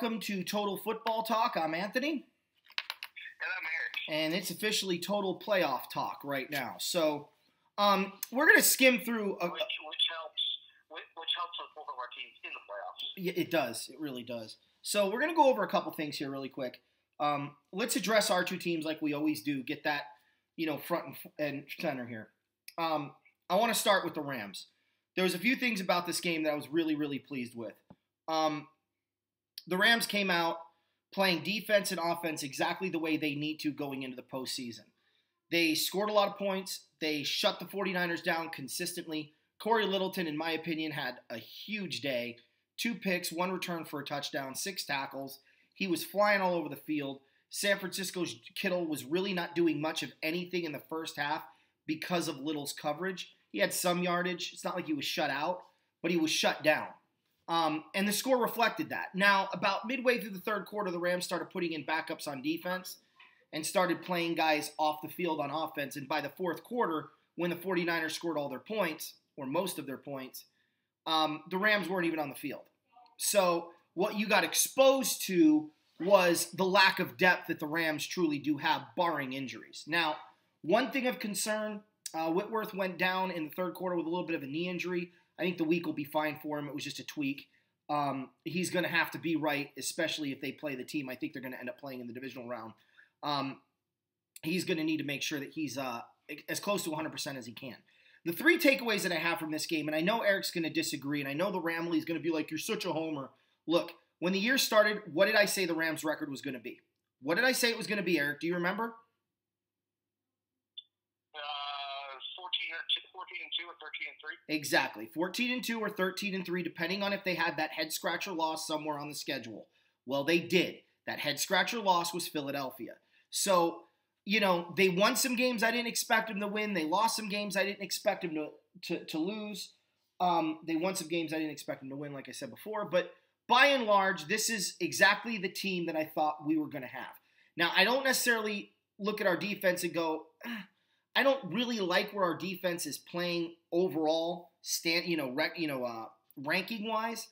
welcome to Total Football Talk. I'm Anthony. And I'm Eric. And it's officially Total Playoff Talk right now. So we're going to skim through. Which helps with both of our teams in the playoffs. Yeah, it does. It really does. So we're going to go over a couple things here really quick. Let's address our two teams like we always do. Get that, front and center here. I want to start with the Rams. There was a few things about this game that I was really, really pleased with. The Rams came out playing defense and offense exactly the way they need to going into the postseason. They scored a lot of points. They shut the 49ers down consistently. Corey Littleton, in my opinion, had a huge day. 2 picks, 1 return for a touchdown, 6 tackles. He was flying all over the field. San Francisco's Kittle was really not doing much of anything in the first half because of Little's coverage. He had some yardage. It's not like he was shut out, but he was shut down. And the score reflected that. Now, about midway through the third quarter, the Rams started putting in backups on defense and started playing guys off the field on offense. And by the fourth quarter, when the 49ers scored all their points, or most of their points, the Rams weren't even on the field. So what you got exposed to was the lack of depth that the Rams truly do have, barring injuries. Now, one thing of concern, Whitworth went down in the third quarter with a little bit of a knee injury. I think the week will be fine for him. It was just a tweak. He's going to have to be right, especially if they play the team. I think they're going to end up playing in the divisional round. He's going to need to make sure that he's as close to 100% as he can. The 3 takeaways that I have from this game, and I know Eric's going to disagree, and I know the Ramley's going to be like, you're such a homer. Look, when the year started, what did I say the Rams' record was going to be? What did I say it was going to be, Eric? Do you remember? 14-2 or 13-3. Exactly. 14-2 or 13-3, depending on if they had that head-scratcher loss somewhere on the schedule. Well, they did. That head-scratcher loss was Philadelphia. So, they won some games I didn't expect them to win. They lost some games I didn't expect them to lose. They won some games I didn't expect them to win, like I said before. But by and large, this is exactly the team that I thought we were going to have. Now, I don't necessarily look at our defense and go, I don't really like where our defense is playing overall, ranking-wise.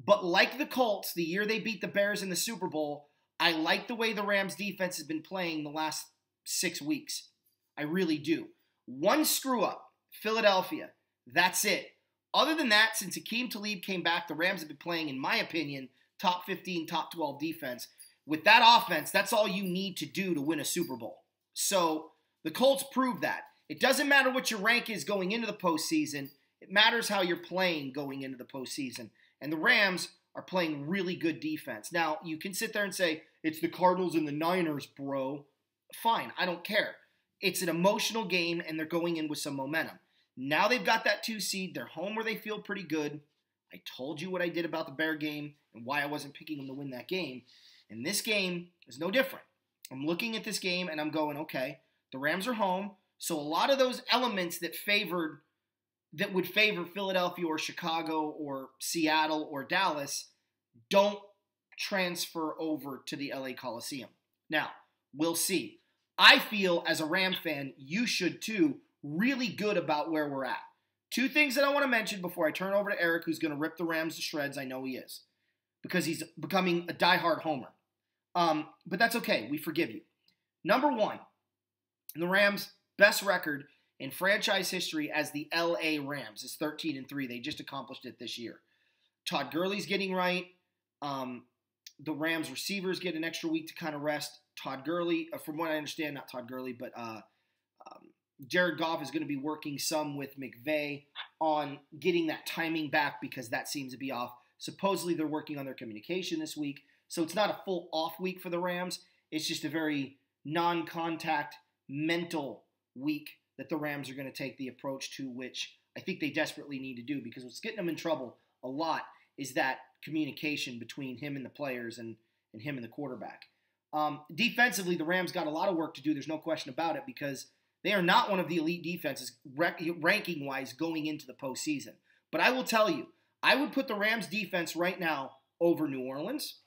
But like the Colts, the year they beat the Bears in the Super Bowl, I like the way the Rams defense has been playing the last 6 weeks. I really do. 1 screw-up, Philadelphia. That's it. Other than that, since Akeem Talib came back, the Rams have been playing, in my opinion, top 15, top 12 defense. With that offense, that's all you need to do to win a Super Bowl. So the Colts proved that. It doesn't matter what your rank is going into the postseason. It matters how you're playing going into the postseason. And the Rams are playing really good defense. Now, you can sit there and say, it's the Cardinals and the Niners, bro. Fine, I don't care. It's an emotional game, and they're going in with some momentum. Now they've got that 2 seed. They're home where they feel pretty good. I told you what I did about the Bear game and why I wasn't picking them to win that game. And this game is no different. I'm looking at this game, and I'm going, okay, the Rams are home, so a lot of those elements that would favor Philadelphia or Chicago or Seattle or Dallas don't transfer over to the LA Coliseum. Now, we'll see. I feel, as a Ram fan, you should too, really good about where we're at. 2 things that I want to mention before I turn over to Eric, who's going to rip the Rams to shreds. I know he is, because he's becoming a diehard homer. But that's okay. We forgive you. Number 1, the Rams' best record in franchise history as the LA Rams is 13-3. They just accomplished it this year. Todd Gurley's getting right. The Rams receivers get an extra week to kind of rest. Todd Gurley, from what I understand, not Todd Gurley, but Jared Goff is going to be working some with McVay on getting that timing back because that seems to be off. Supposedly they're working on their communication this week. So it's not a full off week for the Rams. It's just a very non-contact mental week that the Rams are going to take the approach to, which I think they desperately need to do, because what's getting them in trouble a lot is that communication between him and the players and him and the quarterback. Defensively, the Rams got a lot of work to do. There's no question about it, because they are not one of the elite defenses ranking-wise going into the postseason. But I will tell you, I would put the Rams defense right now over New Orleans,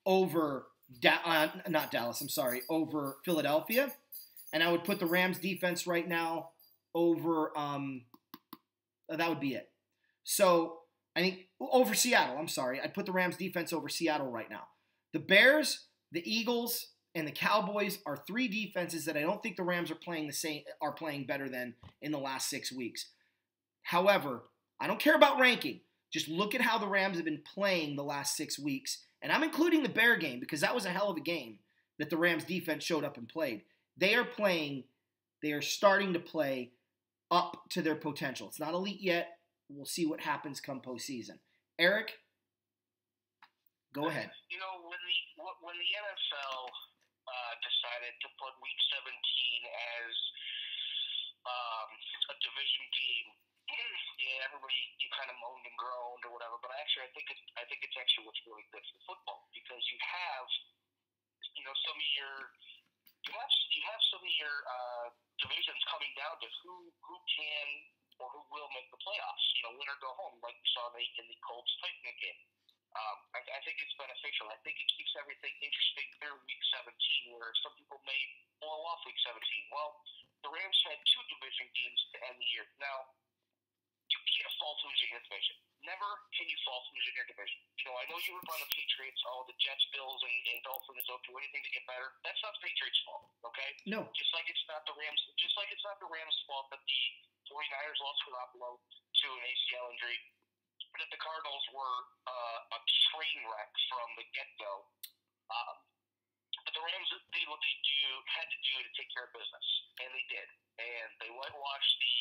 over over Philadelphia, and I would put the Rams defense right now over, that would be it. So I think over Seattle. I'm sorry. I'd put the Rams defense over Seattle right now. The Bears, the Eagles, and the Cowboys are three defenses that I don't think the Rams are playing better than in the last 6 weeks. However, I don't care about ranking. Just look at how the Rams have been playing the last 6 weeks. And I'm including the Bear game because that was a hell of a game that the Rams defense showed up and played. They are starting to play up to their potential. It's not elite yet. We'll see what happens come postseason. Eric, go ahead. You know, when the NFL decided to put Week 17 as a division game, yeah, everybody kind of moaned and groaned or whatever. But actually, I think it's actually what's really good for football because you have some of your divisions coming down to who can or who will make the playoffs. Win or go home, like we saw in the Colts Titans game. I think it's beneficial. I think it keeps everything interesting through Week 17, where some people may blow off Week 17. Well, the Rams had 2 division games to end the year. Now, you can't fall to losing your division. Never can you fall to losing your division. I know you were on the Patriots, the Jets, Bills, and Dolphins don't do anything to get better. That's not the Patriots' fault, okay? No. Just like it's not the Rams' fault that the 49ers lost Garoppolo to an ACL injury, that the Cardinals were a train wreck from the get-go. But the Rams did what they had to do to take care of business, and they did. And they whitewashed the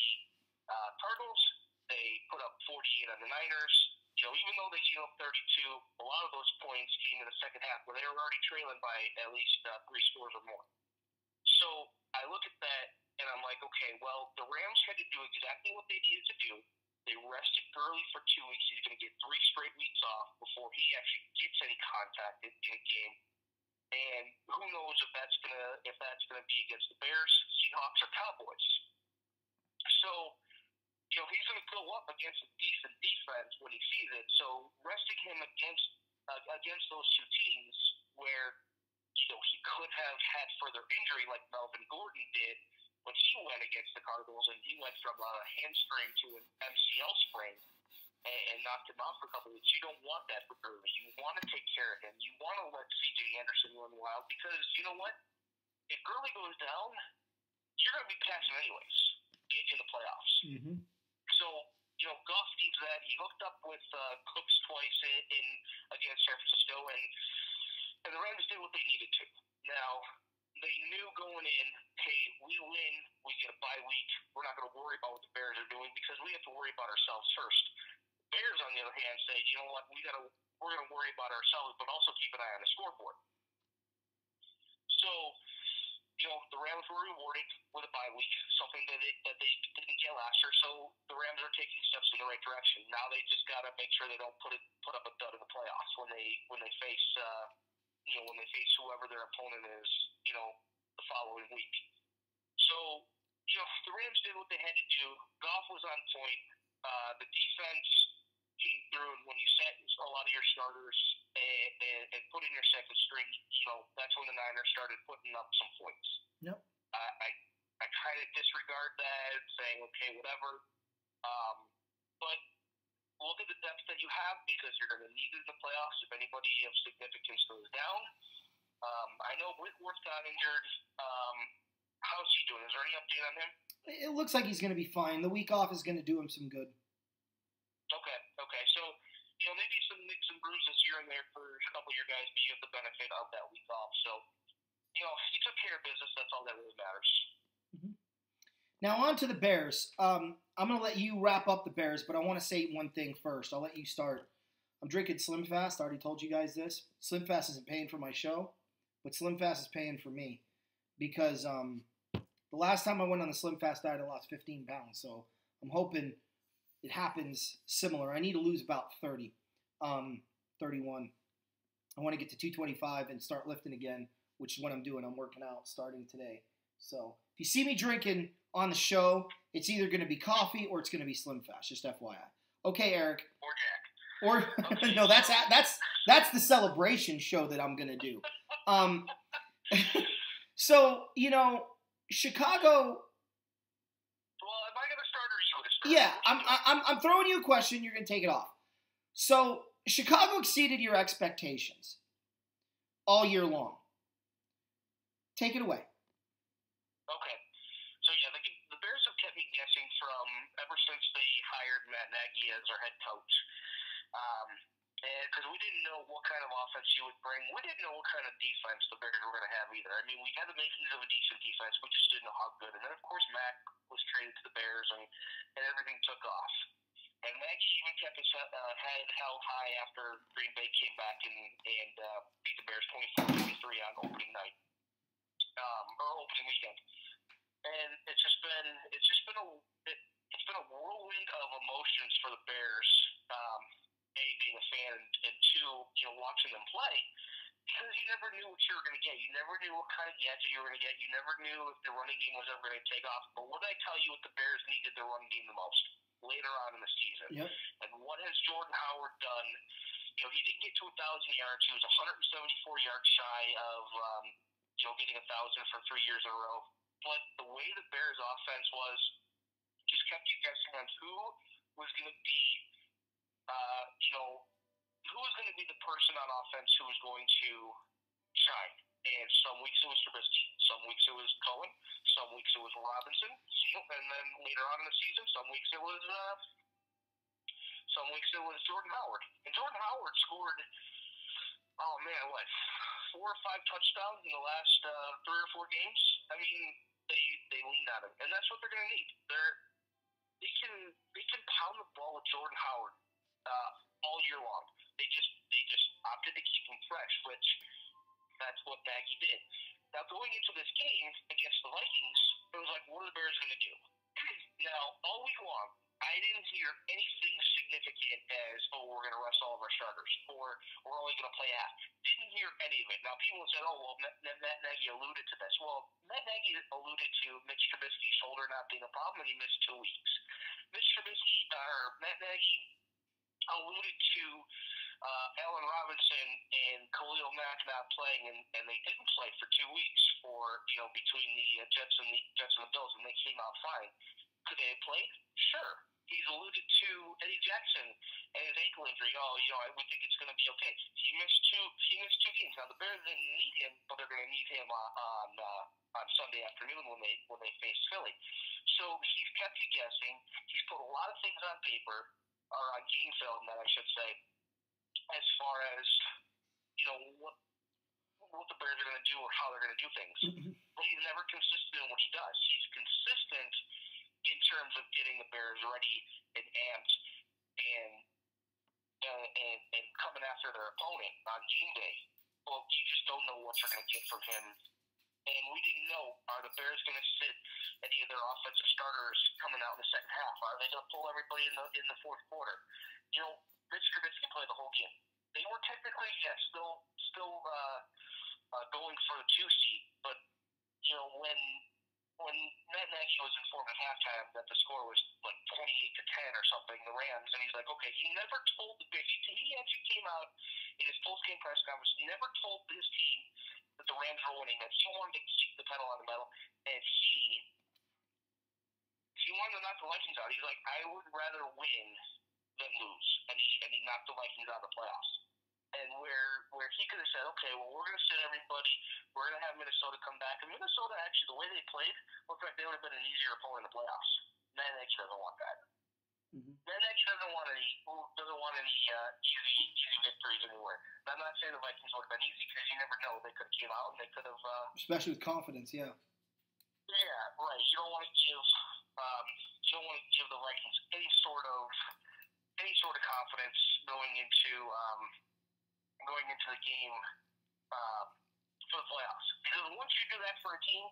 Cardinals. They put up 48 on the Niners. Even though they gave up 32, a lot of those points came in the second half where they were already trailing by at least 3 scores or more. So I look at that and I'm like, okay, well, the Rams had to do exactly what they needed to do. They rested Gurley for 2 weeks. He's going to get 3 straight weeks off before he actually gets any contact in a game. And who knows if that's gonna be against the Bears, Seahawks, or Cowboys. So he's going to go up against a decent defense when he sees it. So resting him against those 2 teams where he could have had further injury like Melvin Gordon did when he went against the Cardinals and he went from a hamstring to an MCL sprain and knocked him off for a couple of weeks. You don't want that for Gurley. You want to take care of him. You want to let C.J. Anderson run wild because you know what? If Gurley goes down, you're going to be passing anyways in the playoffs. Mm-hmm. So, Goff needs that. He hooked up with Cooks twice in against San Francisco, and the Rams did what they needed to. Now, they knew going in, hey, we win, we get a bye week. We're not going to worry about what the Bears are doing because we have to worry about ourselves first. The Bears, on the other hand, say, you know what, we're going to worry about ourselves, but also keep an eye on the scoreboard. So, the Rams were rewarded with a bye week, something that they didn't get last year. So the Rams are taking steps in the right direction. Now they just got to make sure they don't put up a dud in the playoffs when they face whoever their opponent is, the following week. So the Rams did what they had to do. Goff was on point. The defense came through, and when you set a lot of your starters and put in your second string, that's when the Niners started putting up some points. Yep. I kind of disregard that, saying, okay, whatever. But look at the depth that you have because you're going to need it in the playoffs if anybody of significance goes down. I know Whitworth got injured. How's he doing? Is there any update on him? It looks like he's going to be fine. The week off is going to do him some good. Okay. So, maybe some nicks and bruises here and there for a couple of your guys, but you have the benefit of that week off. So, you took care of business. That's all that really matters. Mm-hmm. Now, on to the Bears. I'm going to let you wrap up the Bears, but I want to say one thing first. I'll let you start. I'm drinking Slim Fast. I already told you guys this. Slim Fast isn't paying for my show, but Slim Fast is paying for me because the last time I went on the Slim Fast diet, I lost 15 pounds. So I'm hoping it happens similar. I need to lose about 30, 31. I want to get to 225 and start lifting again, which is what I'm doing. I'm working out starting today. So if you see me drinking on the show, it's either going to be coffee or it's going to be Slim Fast, just FYI. Okay, Eric. Or Jack. Or Okay. no, that's the celebration show that I'm going to do. So, Chicago. Well, am I going to start or are you going to start? Yeah, I'm throwing you a question. You're going to take it off. So Chicago exceeded your expectations all year long. Take it away. Okay. So yeah, the Bears have kept me guessing from ever since they hired Matt Nagy as their head coach. And because we didn't know what kind of offense he would bring, we didn't know what kind of defense the Bears were going to have either. I mean, we had the makings of a decent defense, we just didn't know how good. And then of course Matt was traded to the Bears, and everything took off. And Nagy even kept his head held high after Green Bay came back and beat the Bears 24-23 on opening night, or opening weekend. And it's been a whirlwind of emotions for the Bears. A, being a fan, and two, watching them play, because you never knew what you were going to get. You never knew what kind of gadget you were going to get. You never knew if the running game was ever going to take off. But what did I tell you what the Bears needed the run game the most later on in the season? Yep. And what has Jordan Howard done? He didn't get to 1,000 yards. He was 174 yards shy of, getting 1,000 for 3 years in a row. But the way the Bears offense was just kept you guessing on who was going to be who was going to be the person on offense who was going to shine. And some weeks it was Trubisky, some weeks it was Cohen, some weeks it was Robinson, and then later on in the season, some weeks it was Jordan Howard. And Jordan Howard scored, 4 or 5 touchdowns in the last 3 or 4 games. I mean, they leaned on him, and that's what they're going to need. They can pound the ball with Jordan Howard all year long. They just opted to keep him fresh, which that's what Nagy did. Now, going into this game against the Vikings, it was like, what are the Bears going to do? Now, all week long, I didn't hear anything significant as, we're going to rest all of our starters, or we're only going to play half. Didn't hear any of it. Now, people said, Matt Nagy alluded to this. Well, Matt Nagy alluded to Mitch Trubisky's shoulder not being a problem, and he missed 2 weeks. Matt Nagy alluded to Allen Robinson and Khalil Mack not playing, and they didn't play for 2 weeks between the Jets and the Bills, and they came out fine. Could they have played? Sure. He's alluded to Eddie Jackson and his ankle injury. We think it's going to be okay. He missed two games. Now the Bears didn't need him, but they're going to need him on Sunday afternoon when they face Philly. So he's kept you guessing. He's put a lot of things on paper, or on game film, that I should say, as far as what the Bears are going to do or how they're going to do things. But he's never consistent in what he does. He's consistent in terms of getting the Bears ready and amped and coming after their opponent on game day. Well, you just don't know what you're going to get from him. And we didn't know, are the Bears going to sit any of their offensive starters coming out in the second half? Are they going to pull everybody in the fourth quarter? Mitch Trubisky played the whole game. They were technically, still going for the 2 seed, but when Matt Nagy was informed at halftime that the score was like 28-10 or something, the Rams, and he's like, okay, he never told he actually came out in his post-game press conference, he never told his team that the Rams were winning, that he wanted to keep the pedal on the metal, and he wanted to knock the Vikings out. He's like, I would rather win than lose, and he knocked the Vikings out of the playoffs. And where he could have said, okay, well, we're going to sit everybody, we're going to have Minnesota come back. And Minnesota, actually, the way they played, looked like they would have been an easier opponent in the playoffs. Matt Nagy doesn't want that. Mm-hmm. Matt Nagy doesn't want any easy victories anywhere. And I'm not saying the Vikings would have been easy, because you never know. They could have came out and they could have... especially with confidence, yeah. Yeah, right. You don't want to give the Vikings any sort of confidence going into the game for the playoffs. Because once you do that for a team,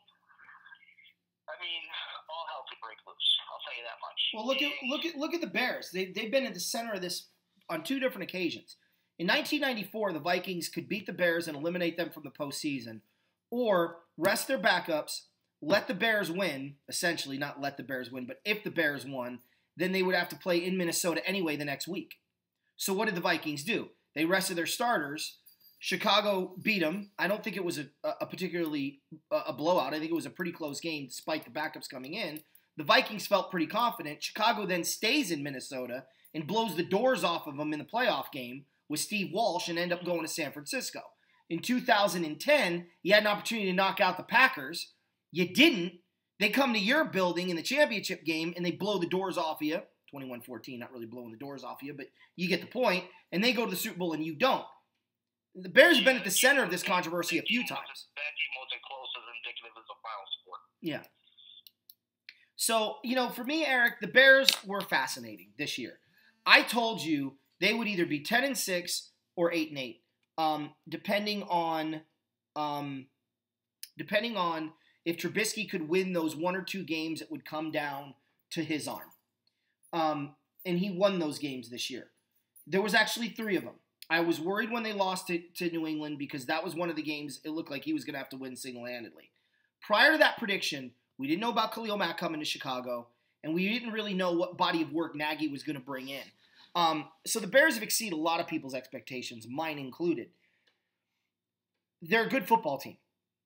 I mean, all hell could break loose. I'll tell you that much. Well, look at the Bears. They've been at the center of this on 2 different occasions. In 1994, the Vikings could beat the Bears and eliminate them from the postseason, or rest their backups, let the Bears win, essentially, not let the Bears win, but if the Bears won, then they would have to play in Minnesota anyway the next week. So what did the Vikings do? They rested their starters. Chicago beat them. I don't think it was a particularly a blowout. I think it was a pretty close game despite the backups coming in. The Vikings felt pretty confident. Chicago then stays in Minnesota and blows the doors off of them in the playoff game with Steve Walsh and end up going to San Francisco. In 2010, you had an opportunity to knock out the Packers. You didn't. They come to your building in the championship game, and they blow the doors off of you. 21-14, not really blowing the doors off of you, but you get the point. And they go to the Super Bowl, and you don't. The Bears have been at the center of this controversy a few times. That game wasn't close as indicative as a final score. Yeah. So, for me, Eric, the Bears were fascinating this year. I told you they would either be 10-6 or 8-8, depending on if Trubisky could win those 1 or 2 games. It would come down to his arm, and he won those games this year. There was actually 3 of them. I was worried when they lost to New England because that was one of the games it looked like he was going to have to win single-handedly. Prior to that prediction, we didn't know about Khalil Mack coming to Chicago, and we didn't really know what body of work Nagy was going to bring in. So the Bears have exceeded a lot of people's expectations, mine included. They're a good football team.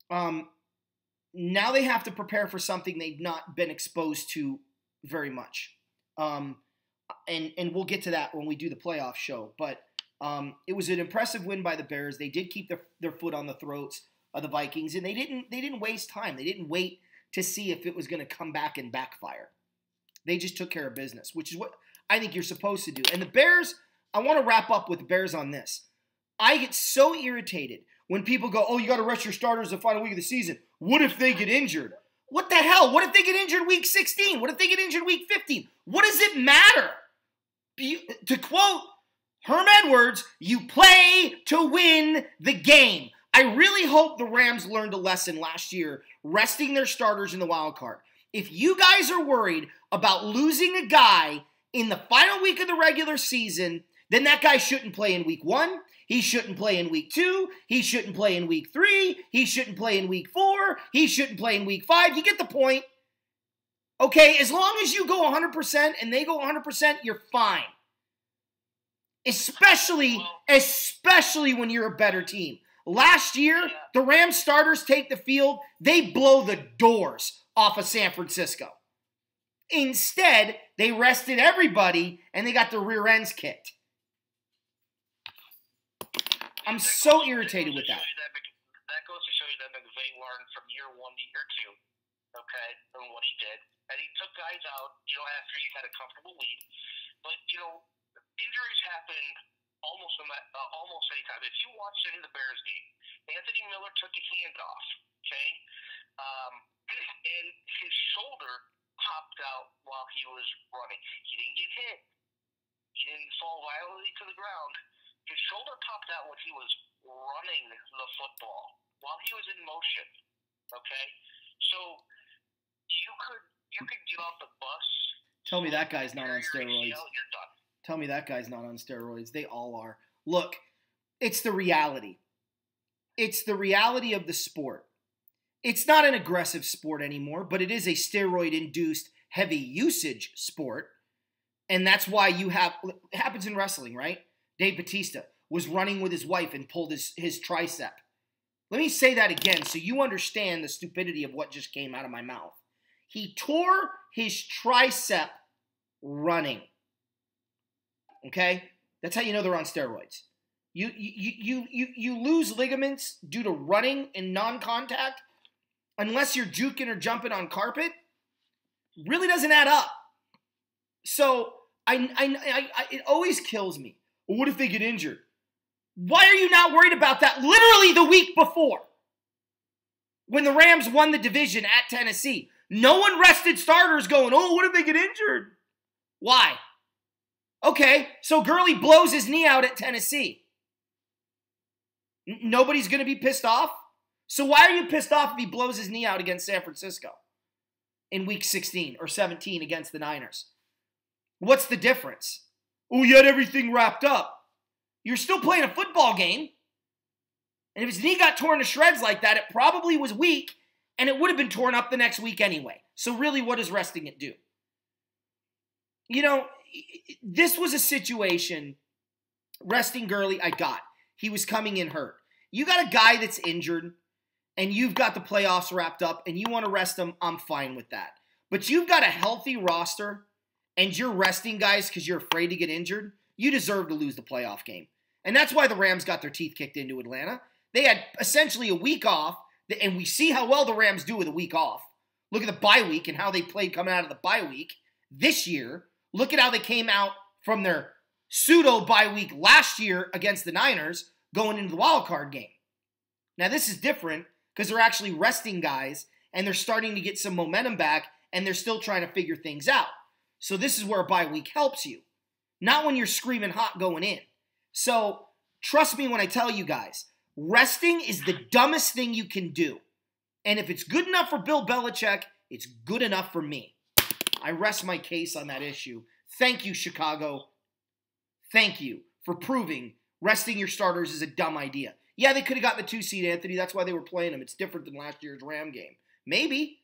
Now they have to prepare for something they've not been exposed to very much. And we'll get to that when we do the playoff show. But it was an impressive win by the Bears. They did keep their foot on the throats of the Vikings, and they didn't waste time. They didn't wait to see if it was going to come back and backfire. They just took care of business, which is what I think you're supposed to do. And the Bears, I want to wrap up with the Bears on this. I get so irritated when people go, oh, you got to rest your starters the final week of the season. What if they get injured? What the hell? What if they get injured week 16? What if they get injured week 15? What does it matter? To quote Herm Edwards, you play to win the game. I really hope the Rams learned a lesson last year, resting their starters in the wild card. If you guys are worried about losing a guy in the final week of the regular season, then that guy shouldn't play in week 1. He shouldn't play in week 2. He shouldn't play in week 3. He shouldn't play in week 4. He shouldn't play in week 5. You get the point. Okay, as long as you go 100% and they go 100%, you're fine. Especially when you're a better team. Last year, the Rams starters take the field. They blow the doors off of San Francisco. Instead, they rested everybody and they got their rear ends kicked. I'm so irritated with that. That goes to show you that McVay learned from year 1 to year 2, okay, from what he did. And he took guys out, after he had a comfortable lead. But, injuries happen almost any time. If you watched any of the Bears game, Anthony Miller took a handoff, okay? And his shoulder popped out while he was running. He didn't get hit. He didn't fall violently to the ground. His shoulder popped out when he was running the football, while he was in motion, okay? So you could get off the bus. Tell me that guy's not on steroids. You're done. Tell me that guy's not on steroids. They all are. Look, it's the reality. It's the reality of the sport. It's not an aggressive sport anymore, but it is a steroid-induced heavy usage sport. And that's why it happens in wrestling, right? Dave Bautista was running with his wife and pulled his tricep. Let me say that again so you understand the stupidity of what just came out of my mouth. He tore his tricep running. Okay? That's how you know they're on steroids. You lose ligaments due to running and non-contact unless you're juking or jumping on carpet. Really doesn't add up. So it always kills me. Well, what if they get injured? Why are you not worried about that literally the week before? When the Rams won the division at Tennessee. No one rested starters going, oh, what if they get injured? Why? Okay, so Gurley blows his knee out at Tennessee. Nobody's going to be pissed off? So why are you pissed off if he blows his knee out against San Francisco in week 16 or 17 against the Niners? What's the difference? Oh, you had everything wrapped up. You're still playing a football game. And if his knee got torn to shreds like that, it probably was weak, and it would have been torn up the next week anyway. So really, what does resting it do? This was a situation, resting Gurley, I got. He was coming in hurt. You got a guy that's injured, and you've got the playoffs wrapped up, and you want to rest him, I'm fine with that. But you've got a healthy roster, and you're resting guys because you're afraid to get injured, you deserve to lose the playoff game. And that's why the Rams got their teeth kicked into Atlanta. They had essentially a week off, and we see how well the Rams do with a week off. Look at the bye week and how they played coming out of the bye week this year. Look at how they came out from their pseudo bye week last year against the Niners going into the wild card game. Now this is different because they're actually resting guys and they're starting to get some momentum back and they're still trying to figure things out. So this is where a bye week helps you. Not when you're screaming hot going in. So trust me when I tell you guys, resting is the dumbest thing you can do. And if it's good enough for Bill Belichick, it's good enough for me. I rest my case on that issue. Thank you, Chicago. Thank you for proving resting your starters is a dumb idea. Yeah, they could have gotten the 2 seed, Anthony. That's why they were playing them. It's different than last year's Ram game. Maybe.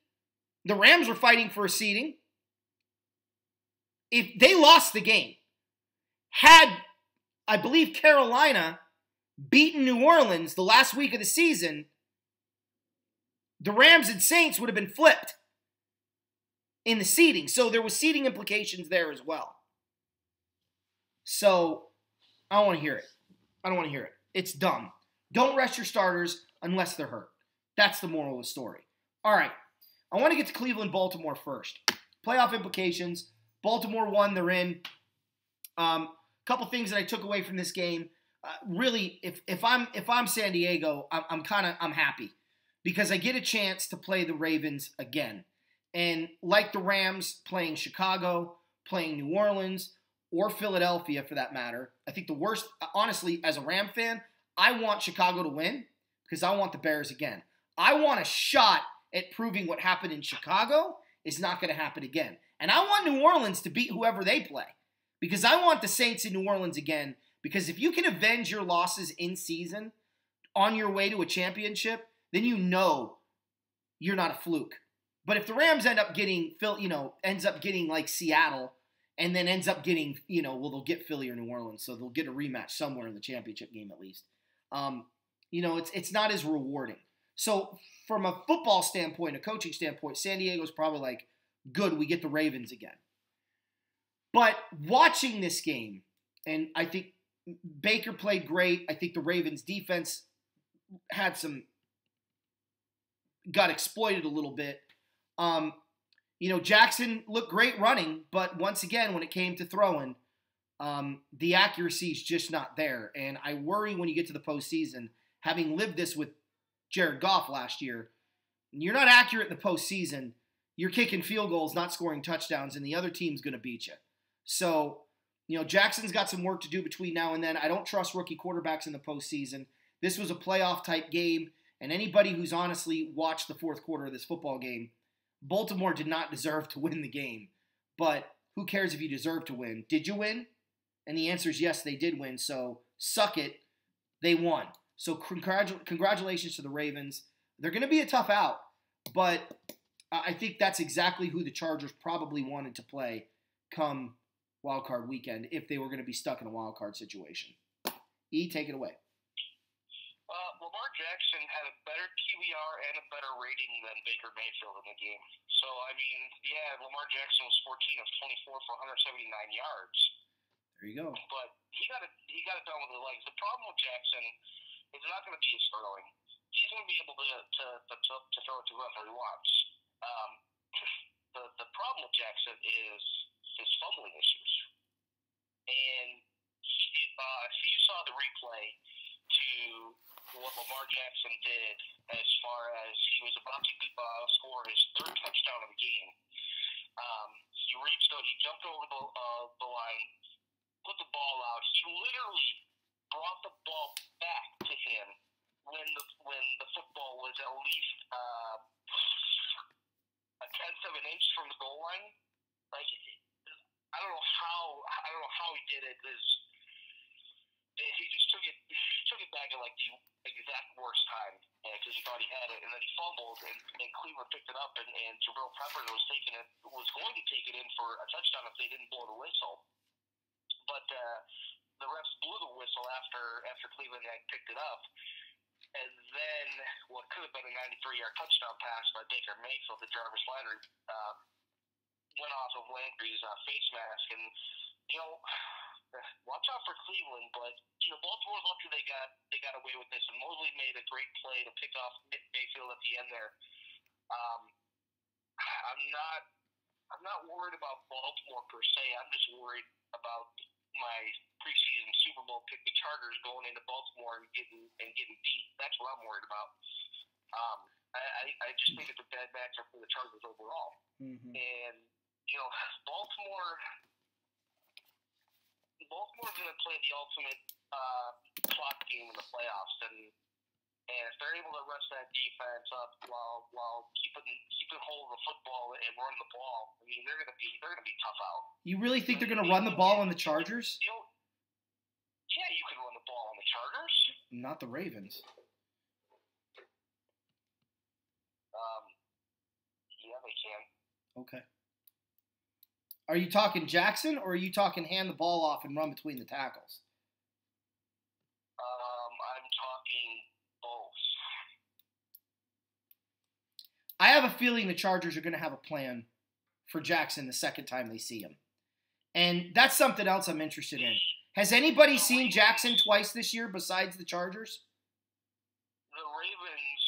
The Rams were fighting for a seeding. If they lost the game, had, I believe, Carolina beaten New Orleans the last week of the season, the Rams and Saints would have been flipped in the seeding. So there was seeding implications there as well. So I don't want to hear it. I don't want to hear it. It's dumb. Don't rest your starters unless they're hurt. That's the moral of the story. All right. I want to get to Cleveland-Baltimore first. Playoff implications. Baltimore won. They're in. Couple things that I took away from this game. Really, if I'm San Diego, I'm happy because I get a chance to play the Ravens again. And like the Rams playing Chicago, playing New Orleans, or Philadelphia for that matter, I think the worst, honestly, as a Ram fan, I want Chicago to win because I want the Bears again. I want a shot at proving what happened in Chicago is not going to happen again. And I want New Orleans to beat whoever they play because I want the Saints in New Orleans again because if you can avenge your losses in season on your way to a championship, then you know you're not a fluke. But if the Rams ends up getting like Seattle and then ends up getting, they'll get Philly or New Orleans, so they'll get a rematch somewhere in the championship game at least. It's not as rewarding. So from a football standpoint, a coaching standpoint, San Diego's probably like, good, we get the Ravens again. But watching this game, and I think Baker played great. I think the Ravens defense got exploited a little bit. Jackson looked great running, but once again, when it came to throwing, the accuracy is just not there. And I worry when you get to the postseason, having lived this with Jared Goff last year, you're not accurate in the postseason. You're kicking field goals, not scoring touchdowns, and the other team's going to beat you. So, Jackson's got some work to do between now and then. I don't trust rookie quarterbacks in the postseason. This was a playoff-type game, and anybody who's honestly watched the fourth quarter of this football game, Baltimore did not deserve to win the game. But who cares if you deserve to win? Did you win? And the answer is yes, they did win. So suck it. They won. So congratulations to the Ravens. They're going to be a tough out, but I think that's exactly who the Chargers probably wanted to play come wildcard weekend if they were going to be stuck in a wildcard situation. Take it away. Lamar Jackson had a better QBR and a better rating than Baker Mayfield in the game. So, Lamar Jackson was 14 of 24 for 179 yards. There you go. But he got it done with the legs. The problem with Jackson is not going to be his throwing. He's going to be able to throw it to whoever he wants. The problem with Jackson is his fumbling issues. And if you saw the replay to what Lamar Jackson did as far as he was about to score his third touchdown of the game, he jumped over the line, put the ball out. He literally brought the ball back to him when the football was at least a tenth of an inch from the goal line. Like, I don't know how he did it. He just took it back at like the exact worst time because he thought he had it, and then he fumbled, and Cleveland picked it up, and Jabril Peppers was going to take it in for a touchdown if they didn't blow the whistle. But the refs blew the whistle after Cleveland had picked it up. And then what could have been a 93-yard touchdown pass by Baker Mayfield to Jarvis Landry, went off of Landry's face mask, and watch out for Cleveland. But Baltimore's lucky they got away with this, and Mosley made a great play to pick off Nick Mayfield at the end there. I'm not worried about Baltimore per se. I'm just worried about my preseason Super Bowl pick, the Chargers, going into Baltimore and getting beat. That's what I'm worried about. I just think it's a bad matchup for the Chargers overall. Mm-hmm. And Baltimore's going to play the ultimate clock game in the playoffs, and if they're able to rest that defense up while keeping hold of the football and run the ball, I mean they're going to be tough out. You really think they're going to run the ball on the Chargers? Yeah, you can run the ball on the Chargers. Not the Ravens. Yeah, they can. Okay. Are you talking Jackson, or are you talking hand the ball off and run between the tackles? I'm talking both. I have a feeling the Chargers are going to have a plan for Jackson the second time they see him. And that's something else I'm interested in. Has anybody seen Jackson twice this year besides the Chargers? The Ravens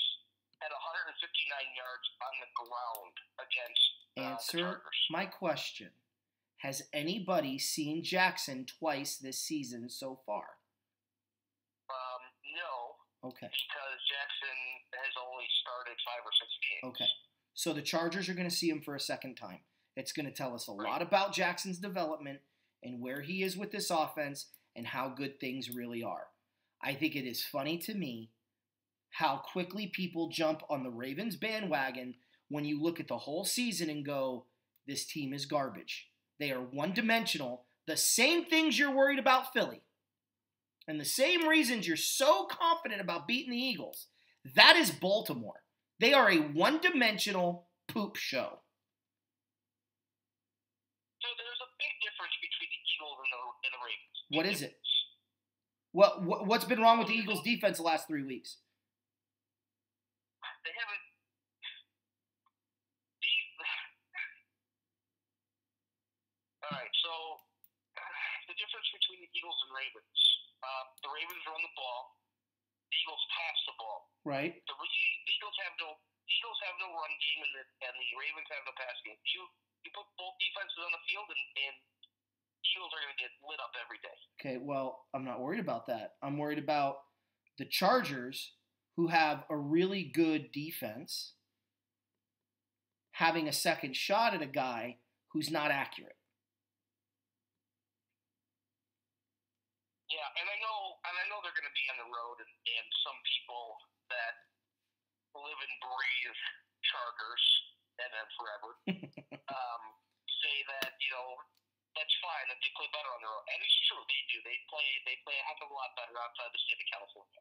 had 159 yards on the ground against the Answer Chargers. my question. Has anybody seen Jackson twice this season so far? No. Okay. Because Jackson has only started 5 or 6 games. Okay. So the Chargers are going to see him for a second time. It's going to tell us a lot about Jackson's development and where he is with this offense and how good things really are. I think it is funny to me how quickly people jump on the Ravens bandwagon when you look at the whole season and go, this team is garbage. They are one-dimensional. The same things you're worried about Philly and the same reasons you're so confident about beating the Eagles, that is Baltimore. They are a one-dimensional poop show. So there's a big difference between the Eagles and the Ravens. What is it? What's been wrong with the Eagles' defense the last 3 weeks? They haven't. All right, so the difference between the Eagles and Ravens. The Ravens run the ball. The Eagles pass the ball. Right. The Eagles have no run game, and the Ravens have no pass game. You put both defenses on the field, and Eagles are going to get lit up every day. Okay, well, I'm not worried about that. I'm worried about the Chargers, who have a really good defense, having a second shot at a guy who's not accurate. Yeah, and I know they're going to be on the road, and some people that live and breathe Chargers and then forever say that that's fine, that they play better on their own, and it's true, they do. They play a heck of a lot better outside the state of California,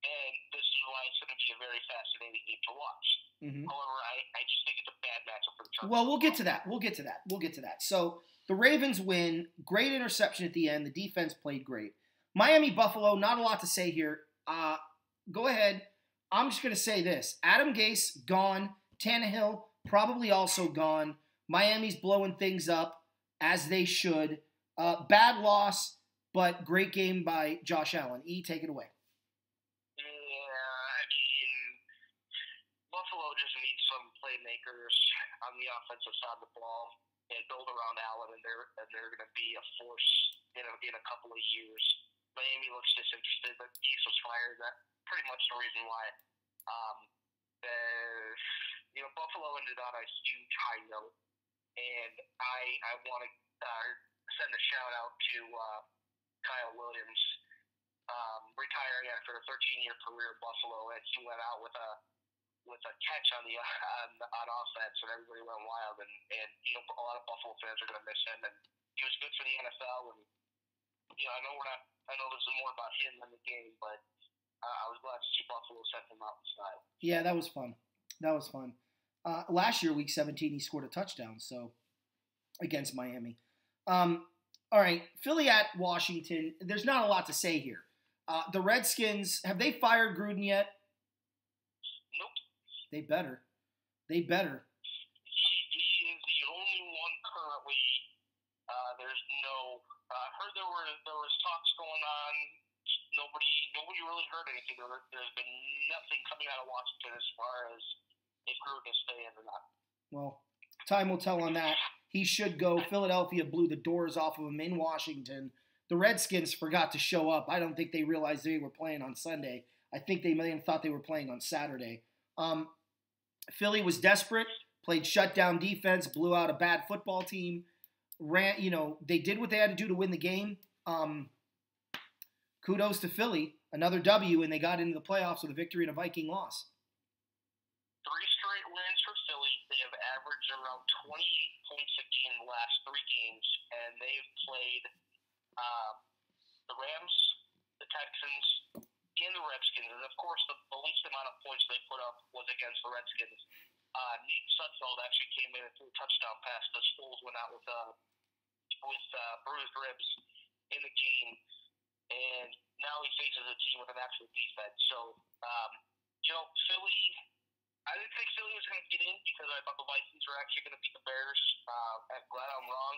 and this is why it's going to be a very fascinating game to watch. Mm-hmm. However, I just think it's a bad matchup for the Chargers. Well, we'll get to that. So the Ravens win. Great interception at the end. The defense played great. Miami, Buffalo, not a lot to say here. Go ahead. I'm just going to say this. Adam Gase, gone. Tannehill, probably also gone. Miami's blowing things up, as they should. Bad loss, but great game by Josh Allen. Take it away. Buffalo just needs some playmakers on the offensive side of the ball and build around Allen, and they're going to be a force in a couple of years. Miami looks disinterested, but Gase was fired. That's pretty much the reason why. Buffalo ended on a huge high note, and I want to send a shout out to Kyle Williams, retiring after a 13-year career in Buffalo, and he went out with a catch on offense, and everybody went wild. And a lot of Buffalo fans are going to miss him. And he was good for the NFL. And I know this is more about him than the game, but I was glad to see Buffalo send him out inside. Yeah, that was fun. Last year, Week 17, he scored a touchdown. So against Miami. All right, Philly at Washington. There's not a lot to say here. The Redskins, have they fired Gruden yet? Nope. They better. He is the talks going on. Nobody really heard anything. There's been nothing coming out of Washington as far as if Gruden is staying or not. Well, time will tell on that. He should go. Philadelphia blew the doors off of him in Washington. The Redskins forgot to show up. I don't think they realized they were playing on Sunday. I think they may have thought they were playing on Saturday. Philly was desperate, played shutdown defense, blew out a bad football team. They did what they had to do to win the game. Kudos to Philly, another W, and they got into the playoffs with a victory and a Viking loss. 3 straight wins for Philly. They have averaged around 28 points a game in the last 3 games, and they've played the Rams, the Texans, and the Redskins. And, of course, the least amount of points they put up was against the Redskins. Nate Sudfeld actually came in and threw a touchdown pass. The Skulls went out with bruised ribs in the game, and now he faces a team with an actual defense. So, Philly, I didn't think Philly was going to get in because I thought the Vikings were actually going to beat the Bears. I'm glad I'm wrong.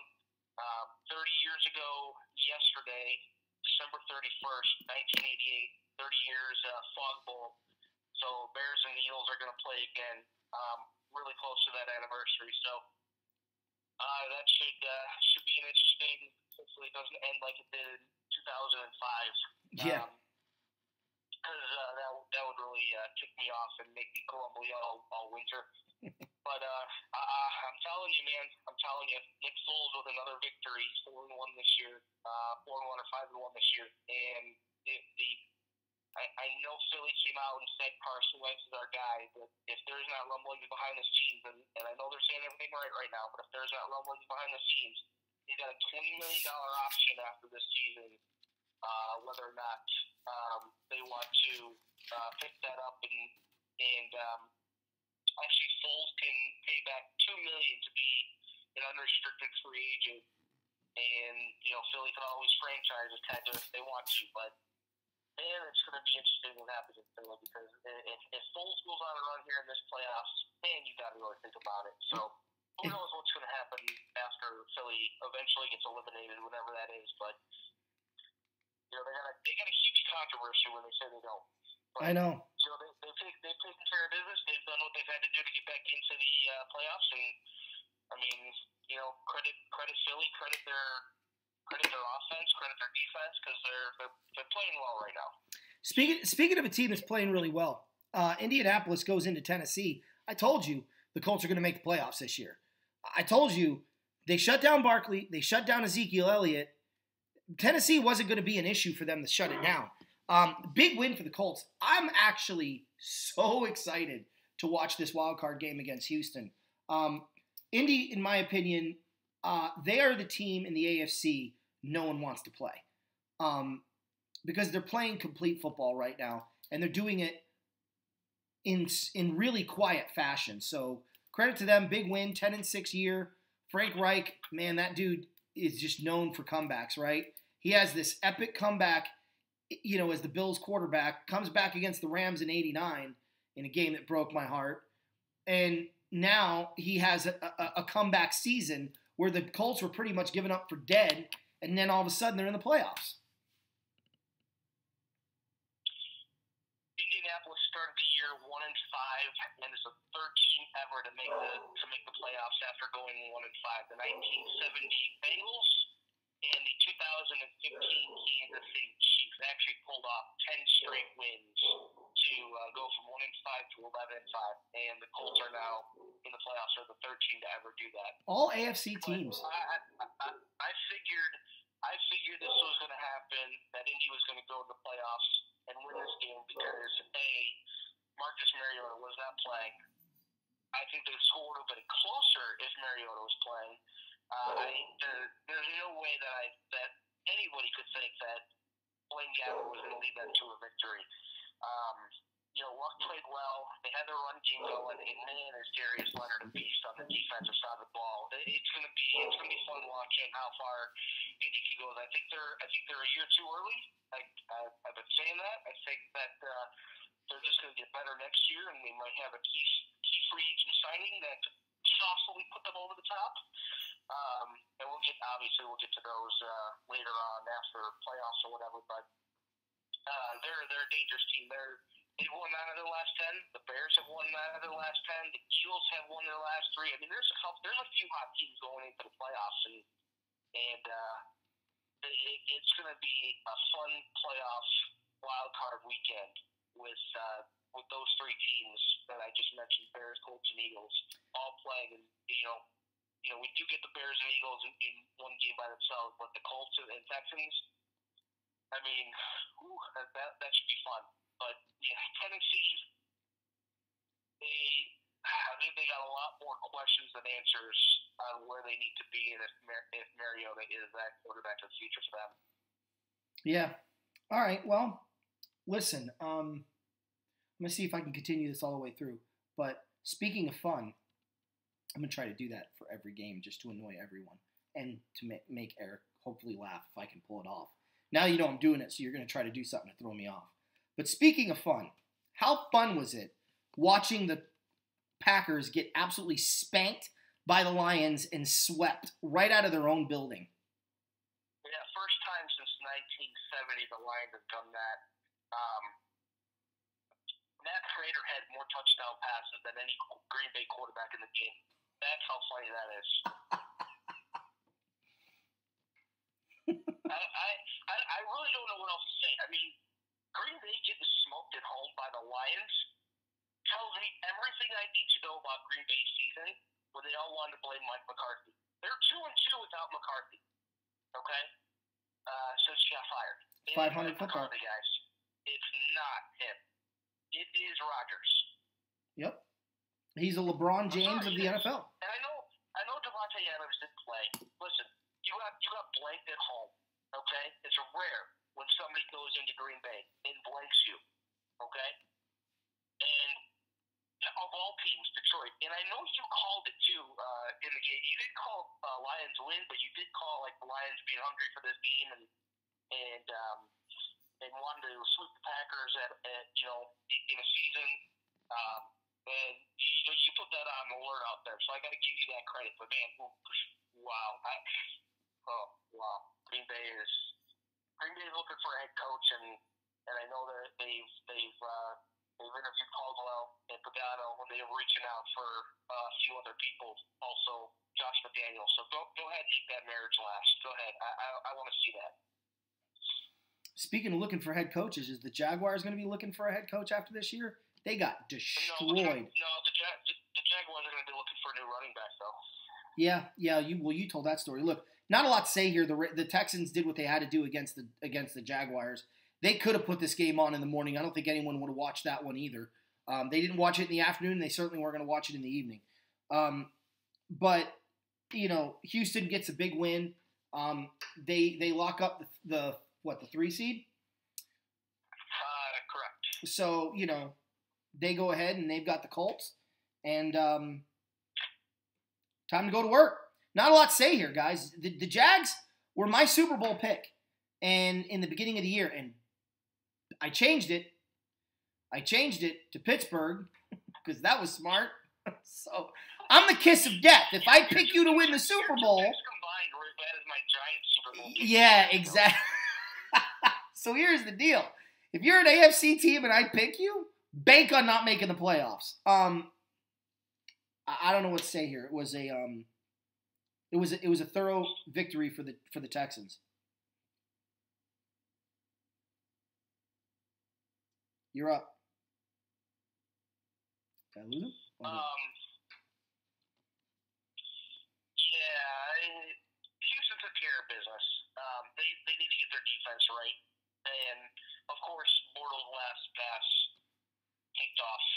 30 years ago yesterday, December 31st, 1988, 30 years, Fog Bowl. So Bears and Eagles are going to play again, really close to that anniversary. So that should be an interesting. Hopefully, it doesn't end like it did in 2005. Yeah. Because that would really tick me off and make me grumbly all winter. But I'm telling you, man, Nick Foles with another victory, 4-1 this year, 4-1 or 5-1 this year, and I know Philly came out and said Carson Wentz is our guy, but if there's not rumblings behind the scenes, and I know they're saying everything right now, but if there's not rumblings behind the scenes, he's got a $20 million option after this season, whether or not they want to pick that up and actually Foles can pay back $2 million to be an unrestricted free agent, and Philly can always franchise a tender if they want to, but. Man, it's going to be interesting what happens in Philly because if Foles goes on a run here in this playoffs, man, you got to really think about it. So who knows what's going to happen after Philly eventually gets eliminated, whenever that is. But they got a huge controversy when they say they don't. But, I know. They've taken care of business. They've done what they've had to do to get back into the playoffs, and I mean, credit Philly, credit their offense, credit their defense, because they're playing well right now. Speaking of a team that's playing really well, Indianapolis goes into Tennessee. I told you the Colts are going to make the playoffs this year. I told you they shut down Barkley. They shut down Ezekiel Elliott. Tennessee wasn't going to be an issue for them to shut it down. Big win for the Colts. I'm actually so excited to watch this wild card game against Houston. Indy, in my opinion, they are the team in the AFC no one wants to play because they're playing complete football right now, and they're doing it in really quiet fashion. So credit to them. Big win, 10-6 year. Frank Reich, man, that dude is just known for comebacks, right? He has this epic comeback, as the Bills quarterback, comes back against the Rams in '89 in a game that broke my heart. And now he has a comeback season where the Colts were pretty much given up for dead, and then all of a sudden they're in the playoffs. Indianapolis started the year 1-5, and is the third team ever to make the playoffs after going 1-5. The 1970 Bengals and the 2015 Kansas City Chiefs actually pulled off 10 straight wins to go from 1-5 to 11-5, and the Colts are now in the playoffs. They're the third team to ever do that. All AFC teams. I figured this was going to happen, that Indy was going to go to the playoffs and win this game because, A, Marcus Mariota was not playing. I think the score would have been closer if Mariota was playing. There's no way that anybody could think that Blaine Gabbert was going to lead them to a victory. Luck played well. They had their run game going, and man, is Darius Leonard a beast on the defensive side of the ball. It's gonna be fun watching how far Indy can go. I think they're a year too early. I've been saying that. I think that they're just gonna get better next year, and they might have a key free agent signing that possibly put them over the top. And we'll get to those later on after playoffs or whatever. But they're a dangerous team. They've won 9 of their last 10. The Bears have won 9 of their last 10. The Eagles have won their last 3. I mean, there's a few hot teams going into the playoffs, and it's going to be a fun playoff wild card weekend with those 3 teams that I just mentioned: Bears, Colts, and Eagles, all playing. And we do get the Bears and Eagles in one game by themselves, but the Colts and Texans, I mean, that should be fun. But yeah, Tennessee, I think they got a lot more questions than answers on where they need to be, and if Mariota is that quarterback of the future for them. Yeah. All right. Well, listen. I'm gonna see if I can continue this all the way through. But speaking of fun, I'm gonna try to do that for every game, just to annoy everyone and to make Eric hopefully laugh if I can pull it off. Now you know I'm doing it, so you're gonna try to do something to throw me off. But speaking of fun, how fun was it watching the Packers get absolutely spanked by the Lions and swept right out of their own building? Yeah, first time since 1970 the Lions have done that. Matt Prater had more touchdown passes than any Green Bay quarterback in the game. That's how funny that is. I really don't know what else to say. I mean, Green Bay getting smoked at home by the Lions tells me everything I need to know about Green Bay's season when they all wanted to blame Mike McCarthy. They're 2-2 without McCarthy. Okay? Since he got fired. 500 football. McCarthy, guys. It's not him. It is Rodgers. Yep. He's a LeBron James of the NFL. And I know Devontae Adams didn't play. Listen, you got blanked at home. Okay? It's rare when somebody goes into Green Bay and blanks you. Okay? And of all teams, Detroit. And I know you called it too in the game. You didn't call Lions win, but you did call like the Lions being hungry for this game and wanted to sweep the Packers at in a season. And you put that on the alert out there, so I got to give you that credit. But man, wow, wow, Green Bay is looking for a head coach, and I know that they've interviewed Caldwell and Pagano when they were reaching out for a few other people, also Josh McDaniels. So go ahead and make that marriage last. Go ahead, I want to see that. Speaking of looking for head coaches, is the Jaguars going to be looking for a head coach after this year? They got destroyed. No, the Jaguars are going to be looking for a new running back, though. Yeah. You told that story. Look, not a lot to say here. The Texans did what they had to do against the Jaguars. They could have put this game on in the morning. I don't think anyone would have watched that one either. They didn't watch it in the afternoon. They certainly weren't going to watch it in the evening. But Houston gets a big win. They lock up the 3 seed. Correct. So they go ahead and they've got the Colts, and time to go to work. Not a lot to say here, guys. The Jags were my Super Bowl pick, and in the beginning of the year, and I changed it to Pittsburgh because that was smart. So I'm the kiss of death. If I pick you to win the Super Bowl, combined were as bad as my Giants Super Bowl pick. Yeah, exactly. So here's the deal: if you're an AFC team and I pick you, bank on not making the playoffs. I don't know what to say here. It was a thorough victory for the Texans. You're up. Did I lose him? Houston took care of business. They need to get their defense right, and of course, Bortles' last pass kicked off.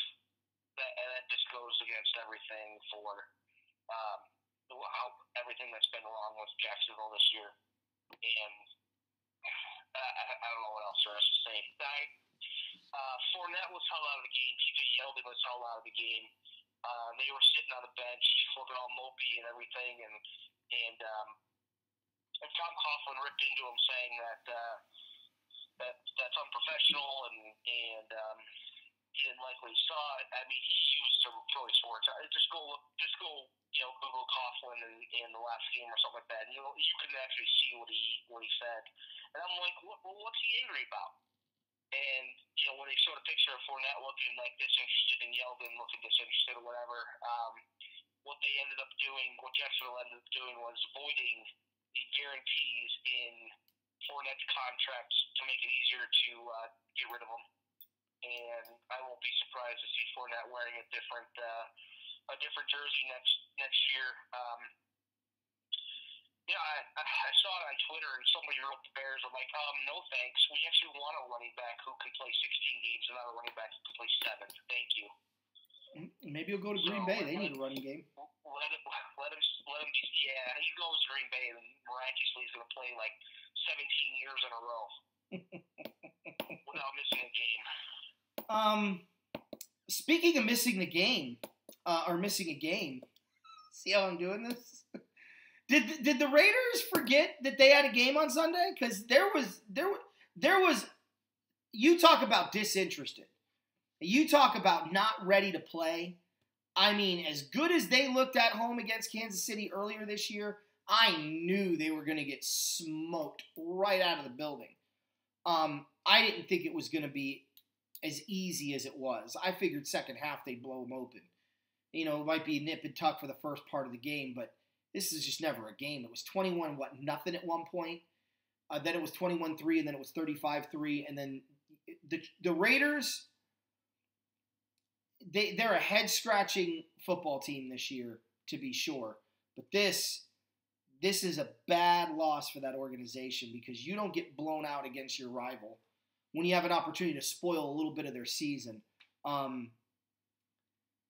That just goes against everything for everything that's been wrong with Jacksonville this year, and I don't know what else there is to say. Fournette was held out of the game. P.J. Yeldon was held out of the game. They were sitting on the bench, looking all mopey and everything, and Tom Coughlin ripped into him, saying that's unprofessional, and he didn't like what he saw. I mean, he used some choice words. Just go Google Coughlin in the last game or something like that, and you can actually see what he said. And I'm like, what's he angry about? And when they showed a picture of Fournette looking like disinterested and Yeldon looking disinterested or whatever, what they ended up doing, what Jacksonville ended up doing, was voiding the guarantees in Fournette's contract to make it easier to get rid of him. And I won't be surprised to see Fournette wearing a different jersey next year. I saw it on Twitter, and somebody wrote the Bears. I'm like, no thanks. We actually want a running back who can play 16 games and not a running back who can play 7. Thank you. Maybe he'll go to Green Bay. They need a running game. Let him be. Yeah, he goes to Green Bay, and miraculously he's going to play like 17 years in a row without missing a game. Speaking of missing the game, see how I'm doing this? Did the Raiders forget that they had a game on Sunday? Because there was. You talk about disinterested. You talk about not ready to play. I mean, as good as they looked at home against Kansas City earlier this year, I knew they were going to get smoked right out of the building. I didn't think it was going to be as easy as it was. I figured second half they'd blow them open. It might be nip and tuck for the first part of the game, but this is just never a game. It was 21-0 at one point. Then it was 21-3, and then it was 35-3, and then the Raiders. They're a head-scratching football team this year, to be sure. But this is a bad loss for that organization because you don't get blown out against your rival when you have an opportunity to spoil a little bit of their season. I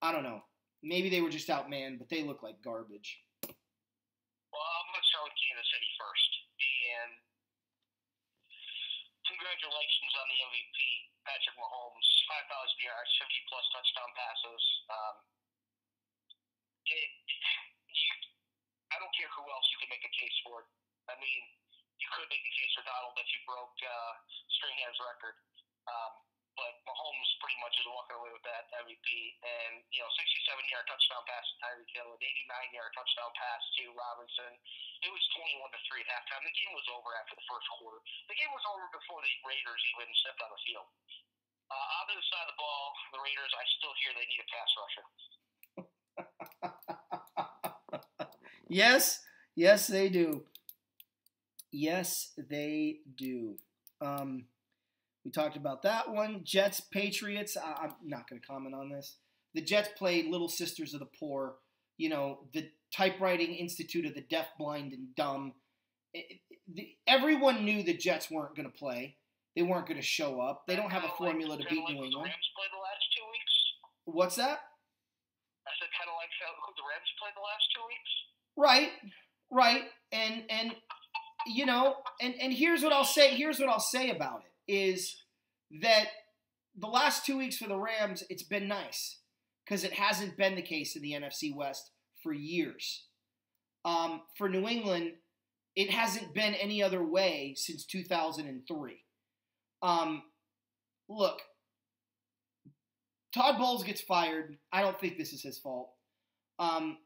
don't know. Maybe they were just outmanned, but they look like garbage. Well, I'm going to start with Kansas City first. And congratulations on the MVP, Patrick Mahomes. 5,000 yards, 50-plus touchdown passes. I don't care who else you can make a case for it. I mean, you could make a case for Donald if you broke Stringham's record. But Mahomes pretty much is walking away with that MVP. And, 67-yard touchdown pass to Tyreek Hill, an 89-yard touchdown pass to Robinson. It was 21-3 at halftime. The game was over after the first quarter. The game was over before the Raiders even stepped on the field. On the other side of the ball, the Raiders, I still hear they need a pass rusher. Yes, they do. Yes, they do. We talked about that one. Jets, Patriots. I'm not going to comment on this. The Jets played Little Sisters of the Poor. The typewriting institute of the deaf, blind, and dumb. Everyone knew the Jets weren't going to play. They weren't going to show up. They don't have a formula to beat New England. The Rams played the last 2 weeks. What's that? I said kind of like how the Rams played the last 2 weeks. Right. And here's what I'll say. Here's what I'll say about it is that the last 2 weeks for the Rams, it's been nice because it hasn't been the case in the NFC West for years. For New England, it hasn't been any other way since 2003. Look, Todd Bowles gets fired. I don't think this is his fault. Learn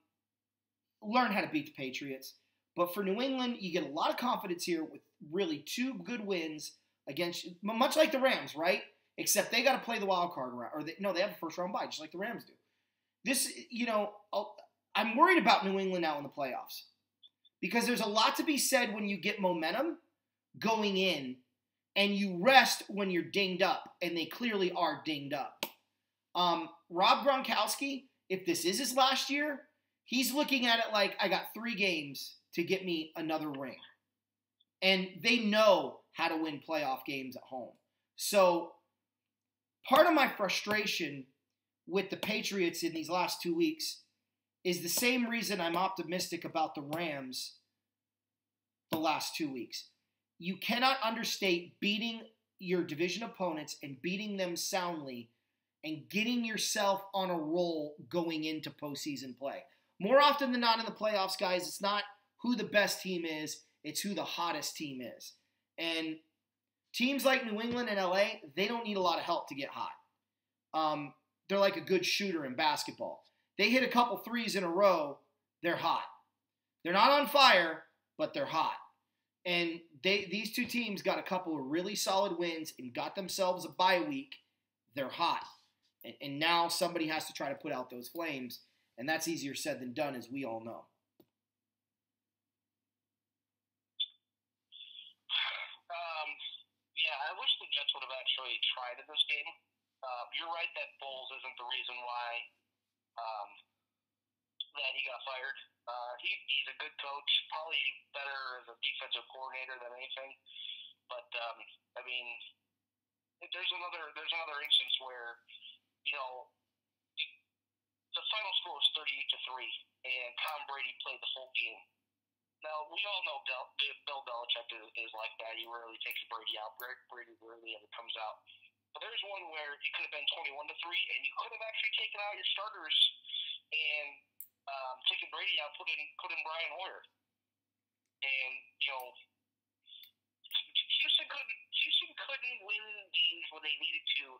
how to beat the Patriots. But for New England, you get a lot of confidence here with really 2 good wins against, much like the Rams, right? Except they got to play the wild card round, or they have a first round bye, just like the Rams do. This, I'm worried about New England now in the playoffs because there's a lot to be said when you get momentum going in and you rest when you're dinged up, and they clearly are dinged up. Rob Gronkowski, if this is his last year, he's looking at it like, I got 3 games to get me another ring. And they know how to win playoff games at home. So part of my frustration with the Patriots in these last 2 weeks is the same reason I'm optimistic about the Rams the last 2 weeks. You cannot understate beating your division opponents and beating them soundly and getting yourself on a roll going into postseason play. More often than not in the playoffs, guys, it's not who the best team is, it's who the hottest team is. And teams like New England and LA, they don't need a lot of help to get hot. They're like a good shooter in basketball. They hit a couple threes in a row, they're hot. They're not on fire, but they're hot. And these two teams got a couple of really solid wins and got themselves a bye week. They're hot. And now somebody has to try to put out those flames, and that's easier said than done, as we all know. Yeah, I wish the Jets would have actually tried in this game. You're right that Bowles isn't the reason why that he got fired. He's a good coach, probably better as a defensive coordinator than anything. But I mean, there's another instance where, you know, the final score was 38-3, and Tom Brady played the whole game. Now, we all know Bill Belichick is like that. He rarely takes Brady out. Brady rarely ever comes out. But there's one where he could have been 21-3, and you could have actually taken out your starters and taken Brady out, put in Brian Hoyer. And, you know, Houston couldn't win games when they needed to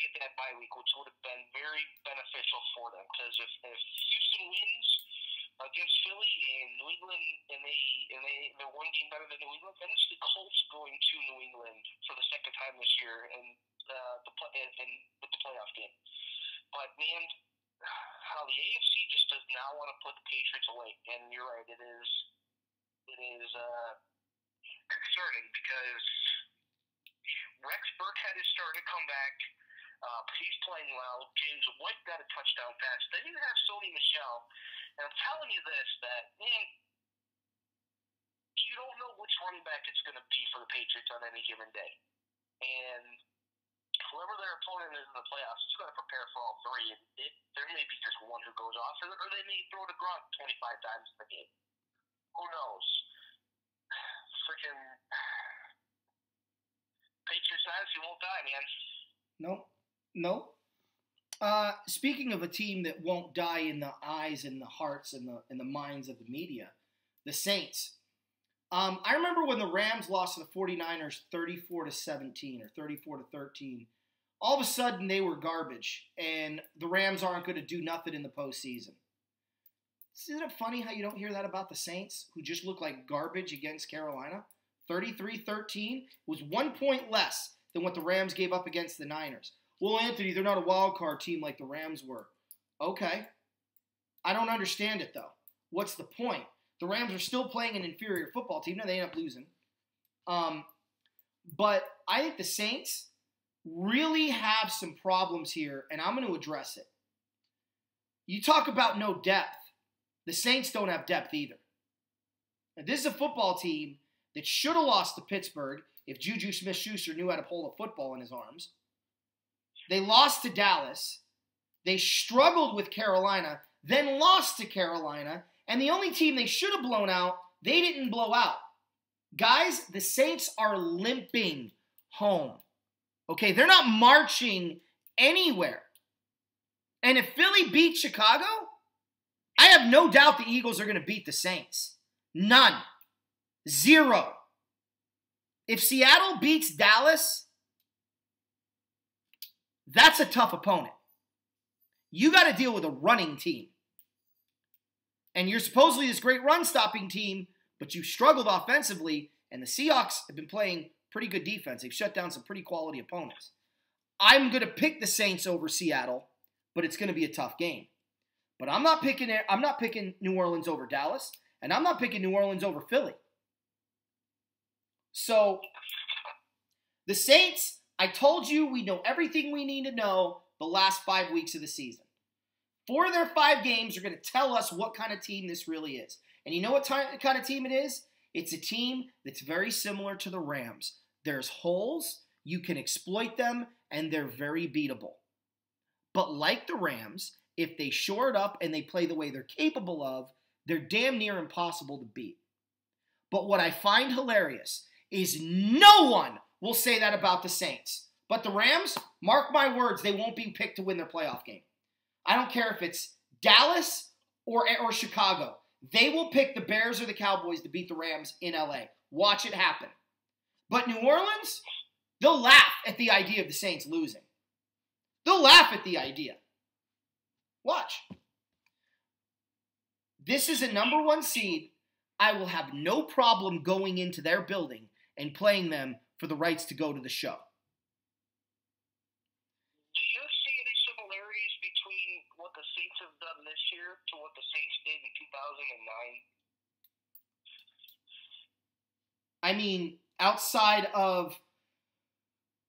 get that bye week, which would have been very beneficial for them. Because if Houston wins against Philly and New England, and they're one game better than New England, then it's the Colts going to New England for the second time this year and with the playoff game. But man, how the AFC just does not want to put the Patriots away, and you're right, it is concerning because Rex Burkhead is starting to come back. He's playing well. James White got a touchdown pass. They didn't have Sony Michel. And I'm telling you this, that, man, you don't know which running back it's going to be for the Patriots on any given day. And whoever their opponent is in the playoffs is going to prepare for all three. And there may be just one who goes off, or they may throw to Gronk 25 times in the game. Who knows? Freaking Patriots dynasty won't die, man. No. Speaking of a team that won't die in the eyes and the hearts and the minds of the media, the Saints. I remember when the Rams lost to the 49ers 34-17 or 34-13. All of a sudden, they were garbage, and the Rams aren't going to do nothing in the postseason. Isn't it funny how you don't hear that about the Saints, who just look like garbage against Carolina? 33-13 was 1 point less than what the Rams gave up against the Niners. Well, Anthony, they're not a wild card team like the Rams were. Okay. I don't understand it, though. What's the point? The Rams are still playing an inferior football team. No, they end up losing. But I think the Saints really have some problems here, and I'm going to address it. You talk about no depth. The Saints don't have depth either. And this is a football team that should have lost to Pittsburgh if Juju Smith-Schuster knew how to hold a football in his arms. They lost to Dallas. They struggled with Carolina, then lost to Carolina. And the only team they should have blown out, they didn't blow out. Guys, the Saints are limping home. Okay, they're not marching anywhere. And if Philly beats Chicago, I have no doubt the Eagles are going to beat the Saints. None. Zero. If Seattle beats Dallas, that's a tough opponent. You got to deal with a running team. And you're supposedly this great run-stopping team, but you struggled offensively, and the Seahawks have been playing pretty good defense. They've shut down some pretty quality opponents. I'm going to pick the Saints over Seattle, but it's going to be a tough game. But I'm not picking New Orleans over Dallas, and I'm not picking New Orleans over Philly. So, the Saints, I told you we know everything we need to know the last 5 weeks of the season. 4 of their 5 games are going to tell us what kind of team this really is. And you know what kind of team it is? It's a team that's very similar to the Rams. There's holes, you can exploit them, and they're very beatable. But like the Rams, if they shore it up and they play the way they're capable of, they're damn near impossible to beat. But what I find hilarious is no one will say that about the Saints. But the Rams, mark my words, they won't be picked to win their playoff game. I don't care if it's Dallas or Chicago. They will pick the Bears or the Cowboys to beat the Rams in LA. Watch it happen. But New Orleans, they'll laugh at the idea of the Saints losing. They'll laugh at the idea. Watch. This is a number 1 seed. I will have no problem going into their building and playing them for the rights to go to the show. Do you see any similarities between what the Saints have done this year to what the Saints did in 2009? I mean, outside of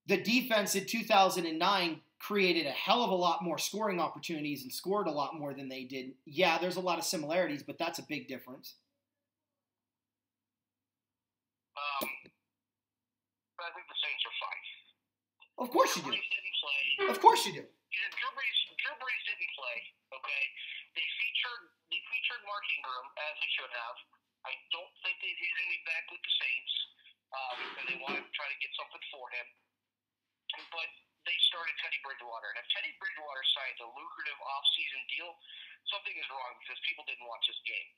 the defense in 2009 created a hell of a lot more scoring opportunities and scored a lot more than they did. Yeah, there's a lot of similarities, but that's a big difference. I think the Saints are fine. Of course you do. Drew Brees didn't play. Of course you do. Drew Brees didn't play. Okay, they featured Mark Ingram as they should have. I don't think that he's going to be back with the Saints, and they want to try to get something for him. But they started Teddy Bridgewater, and if Teddy Bridgewater signs a lucrative off-season deal, something is wrong because people didn't watch this game.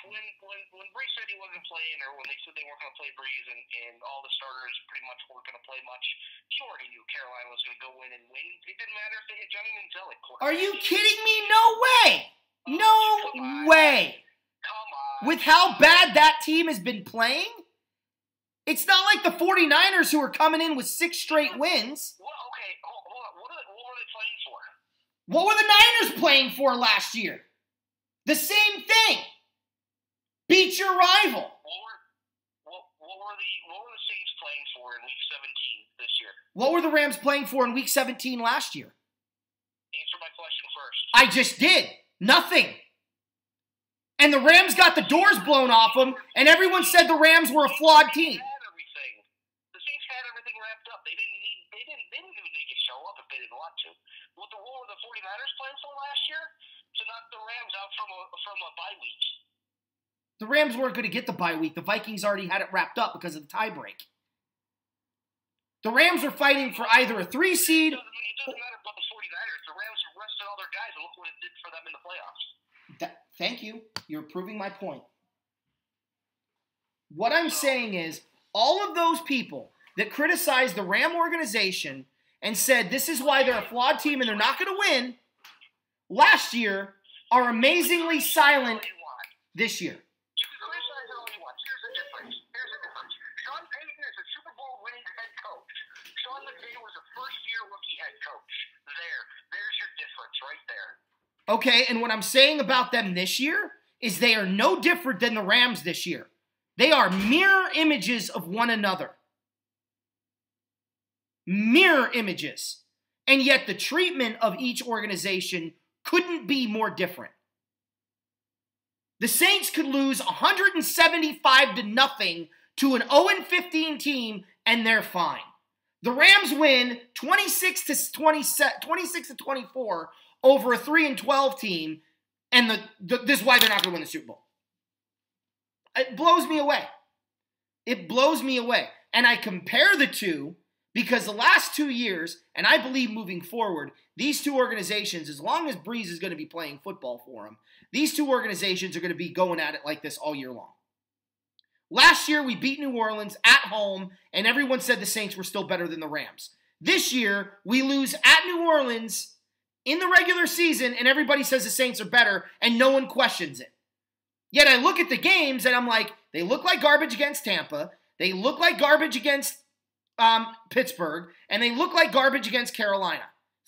When Brees said he wasn't playing, or when they said they weren't going to play Brees, and all the starters pretty much weren't going to play much, you already knew Carolina was going to go in and win. It didn't matter if they had Johnny Manziel at quarterback. Are you kidding me? No way! No way! Come on. With how bad that team has been playing, it's not like the 49ers who are coming in with 6 straight wins. Well, okay, hold on. What were they playing for? What were the Niners playing for last year? The same thing. Beat your rival. What were the Saints playing for in Week 17 this year? What were the Rams playing for in Week 17 last year? Answer my question first. I just did. Nothing. And the Rams got the doors blown off them, and everyone said the Rams were a flawed team. The Saints had everything wrapped up. They didn't even need to show up if they didn't want to. What were the 49ers playing for last year? To knock the Rams out from a bye week. The Rams weren't going to get the bye week. The Vikings already had it wrapped up because of the tiebreak. The Rams were fighting for either a 3 seed. It doesn't matter about the 49ers. The Rams rested all their guys, and look what it did for them in the playoffs. Thank you. You're proving my point. What I'm saying is, all of those people that criticized the Ram organization and said this is why they're a flawed team and they're not going to win, last year are amazingly silent this year. You can criticize it all you want. Here's the difference. Sean Payton is a Super Bowl winning head coach. Sean McVay was a first-year rookie head coach. There's your difference right there. Okay, and what I'm saying about them this year is they are no different than the Rams this year. They are mirror images of one another. Mirror images. And yet the treatment of each organization couldn't be more different. The Saints could lose 175-0 to an 0-15 team, and they're fine. The Rams win 26-24 over a 3-12 team, and this is why they're not going to win the Super Bowl. It blows me away. It blows me away. And I compare the two because the last 2 years, and I believe moving forward, these two organizations, as long as Brees is going to be playing football for them, these two organizations are going to be going at it like this all year long. Last year, we beat New Orleans at home, and everyone said the Saints were still better than the Rams. This year, we lose at New Orleans in the regular season, and everybody says the Saints are better, and no one questions it. Yet I look at the games, and I'm like, they look like garbage against Tampa, they look like garbage against Pittsburgh, and they look like garbage against Carolina.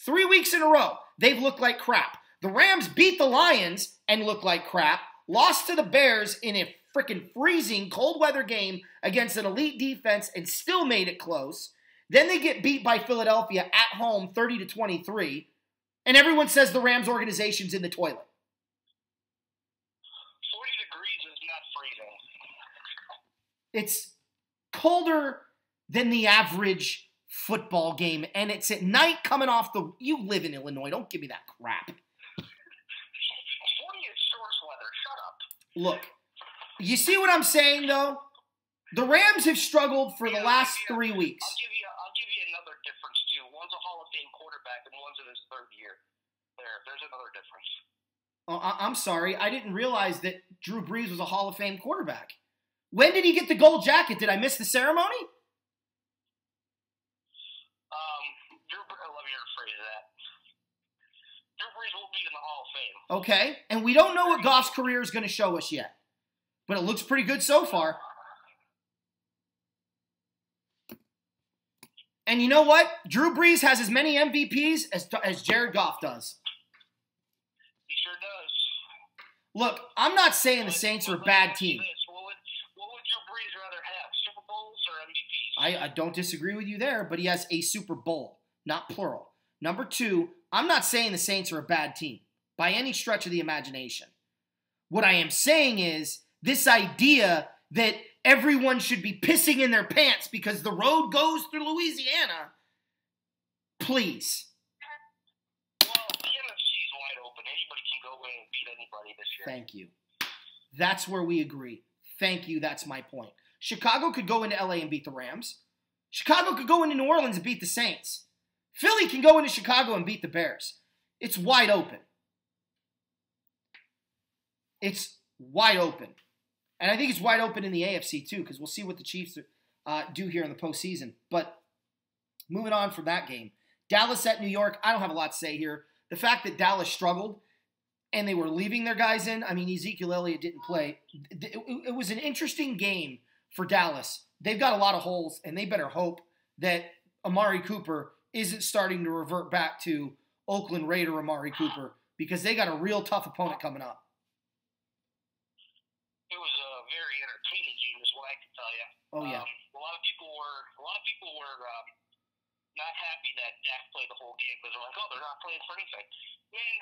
3 weeks in a row, they've looked like crap. The Rams beat the Lions and looked like crap, lost to the Bears in a freaking freezing cold weather game against an elite defense and still made it close. Then they get beat by Philadelphia at home 30-23, and everyone says the Rams organization's in the toilet. 40 degrees is not freezing. It's colder than the average football game, and it's at night coming off the... You live in Illinois. Don't give me that crap. 40 is source weather. Shut up. Look, you see what I'm saying, though? The Rams have struggled for the last 3 weeks. I'll give you another difference, too. One's a Hall of Fame quarterback, and one's in his third year. There's another difference. Oh, I'm sorry. I didn't realize that Drew Brees was a Hall of Fame quarterback. When did he get the gold jacket? Did I miss the ceremony? Let me rephrase that. Drew Brees will be in the Hall of Fame. Okay, and we don't know what Goff's career is going to show us yet, but it looks pretty good so far. And you know what? Drew Brees has as many MVPs as Jared Goff does. He sure does. Look, I'm not saying the Saints are a bad team. What would Drew Brees rather have, Super Bowls or MVPs? I don't disagree with you there, but he has a Super Bowl, not plural. Number two, I'm not saying the Saints are a bad team by any stretch of the imagination. What I am saying is this idea that everyone should be pissing in their pants because the road goes through Louisiana, please. Well, the NFC is wide open. Anybody can go in and beat anybody this year. Thank you. That's where we agree. Thank you. That's my point. Chicago could go into LA and beat the Rams. Chicago could go into New Orleans and beat the Saints. Philly can go into Chicago and beat the Bears. It's wide open. It's wide open. And I think it's wide open in the AFC too, because we'll see what the Chiefs do here in the postseason. But moving on from that game, Dallas at New York, I don't have a lot to say here. The fact that Dallas struggled and they were leaving their guys in, I mean, Ezekiel Elliott didn't play. It was an interesting game for Dallas. They've got a lot of holes, and they better hope that Amari Cooper isn't starting to revert back to Oakland Raider Amari Cooper, because they got a real tough opponent coming up. It was a very entertaining game, is what I can tell you. Oh yeah. A lot of people were not happy that Dak played the whole game because they're like, oh, they're not playing for anything. Man,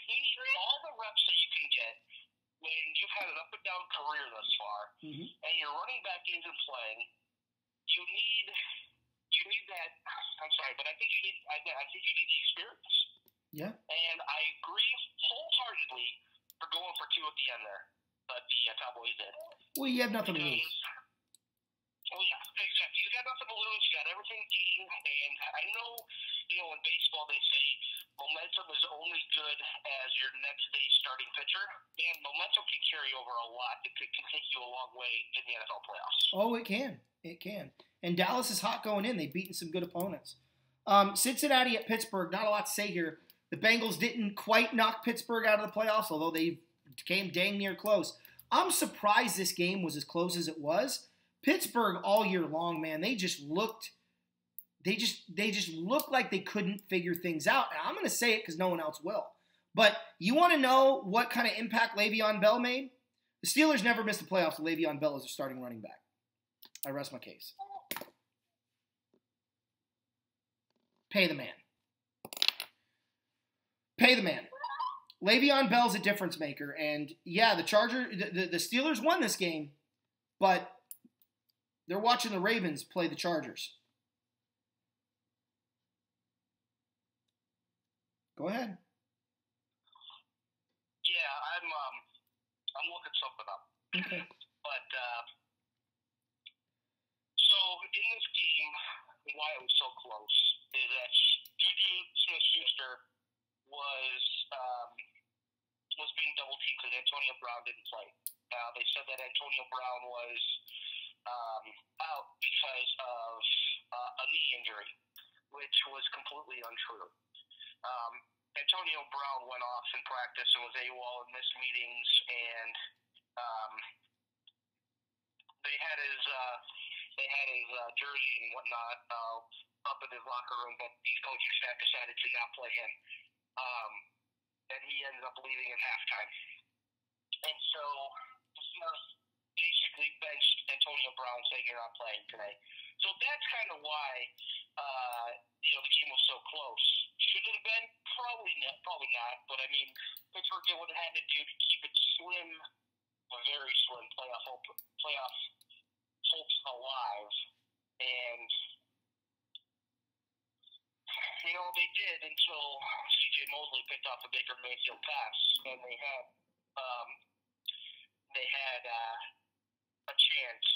you need all the reps that you can get when you've had an up and down career thus far, and your running back isn't playing. You need that. I'm sorry, but I think you need the experience. Yeah. And I agree wholeheartedly for going for two at the end there, but the Cowboys did. Well, you have nothing to lose. Oh yeah, exactly. You got nothing to lose. You got everything to gain. And I know, in baseball they say momentum is only good as your next day's starting pitcher. Man, momentum can carry over a lot. It can take you a long way in the NFL playoffs. Oh, it can. It can. And Dallas is hot going in. They've beaten some good opponents. Cincinnati at Pittsburgh, not a lot to say here. The Bengals didn't quite knock Pittsburgh out of the playoffs, although they came dang near close. I'm surprised this game was as close as it was. Pittsburgh all year long, man, they just looked like they couldn't figure things out. And I'm going to say it because no one else will. But you want to know what kind of impact Le'Veon Bell made? The Steelers never missed the playoffs with Le'Veon Bell as their starting running back. I rest my case. Pay the man. Pay the man. Le'Veon Bell's a difference maker. And yeah, the Steelers won this game, but they're watching the Ravens play the Chargers. Go ahead. Yeah, I'm looking something up. Okay. But so in this game, why it was so close is that Juju Smith-Schuster was being double teamed because Antonio Brown didn't play. They said that Antonio Brown was out because of a knee injury, which was completely untrue. Antonio Brown went off in practice and was AWOL and missed meetings, and they had his jersey and whatnot up in his locker room, but the coaching staff decided to not play him, and he ended up leaving at halftime. And so the Steelers basically benched Antonio Brown, saying you're not playing today. So that's kind of why the game was so close. Should it have been? Probably not. But I mean, Pittsburgh did what it had to do to keep it slim, very slim playoff hopes alive, and they did until C.J. Mosley picked off a Baker Mayfield pass, and they had a chance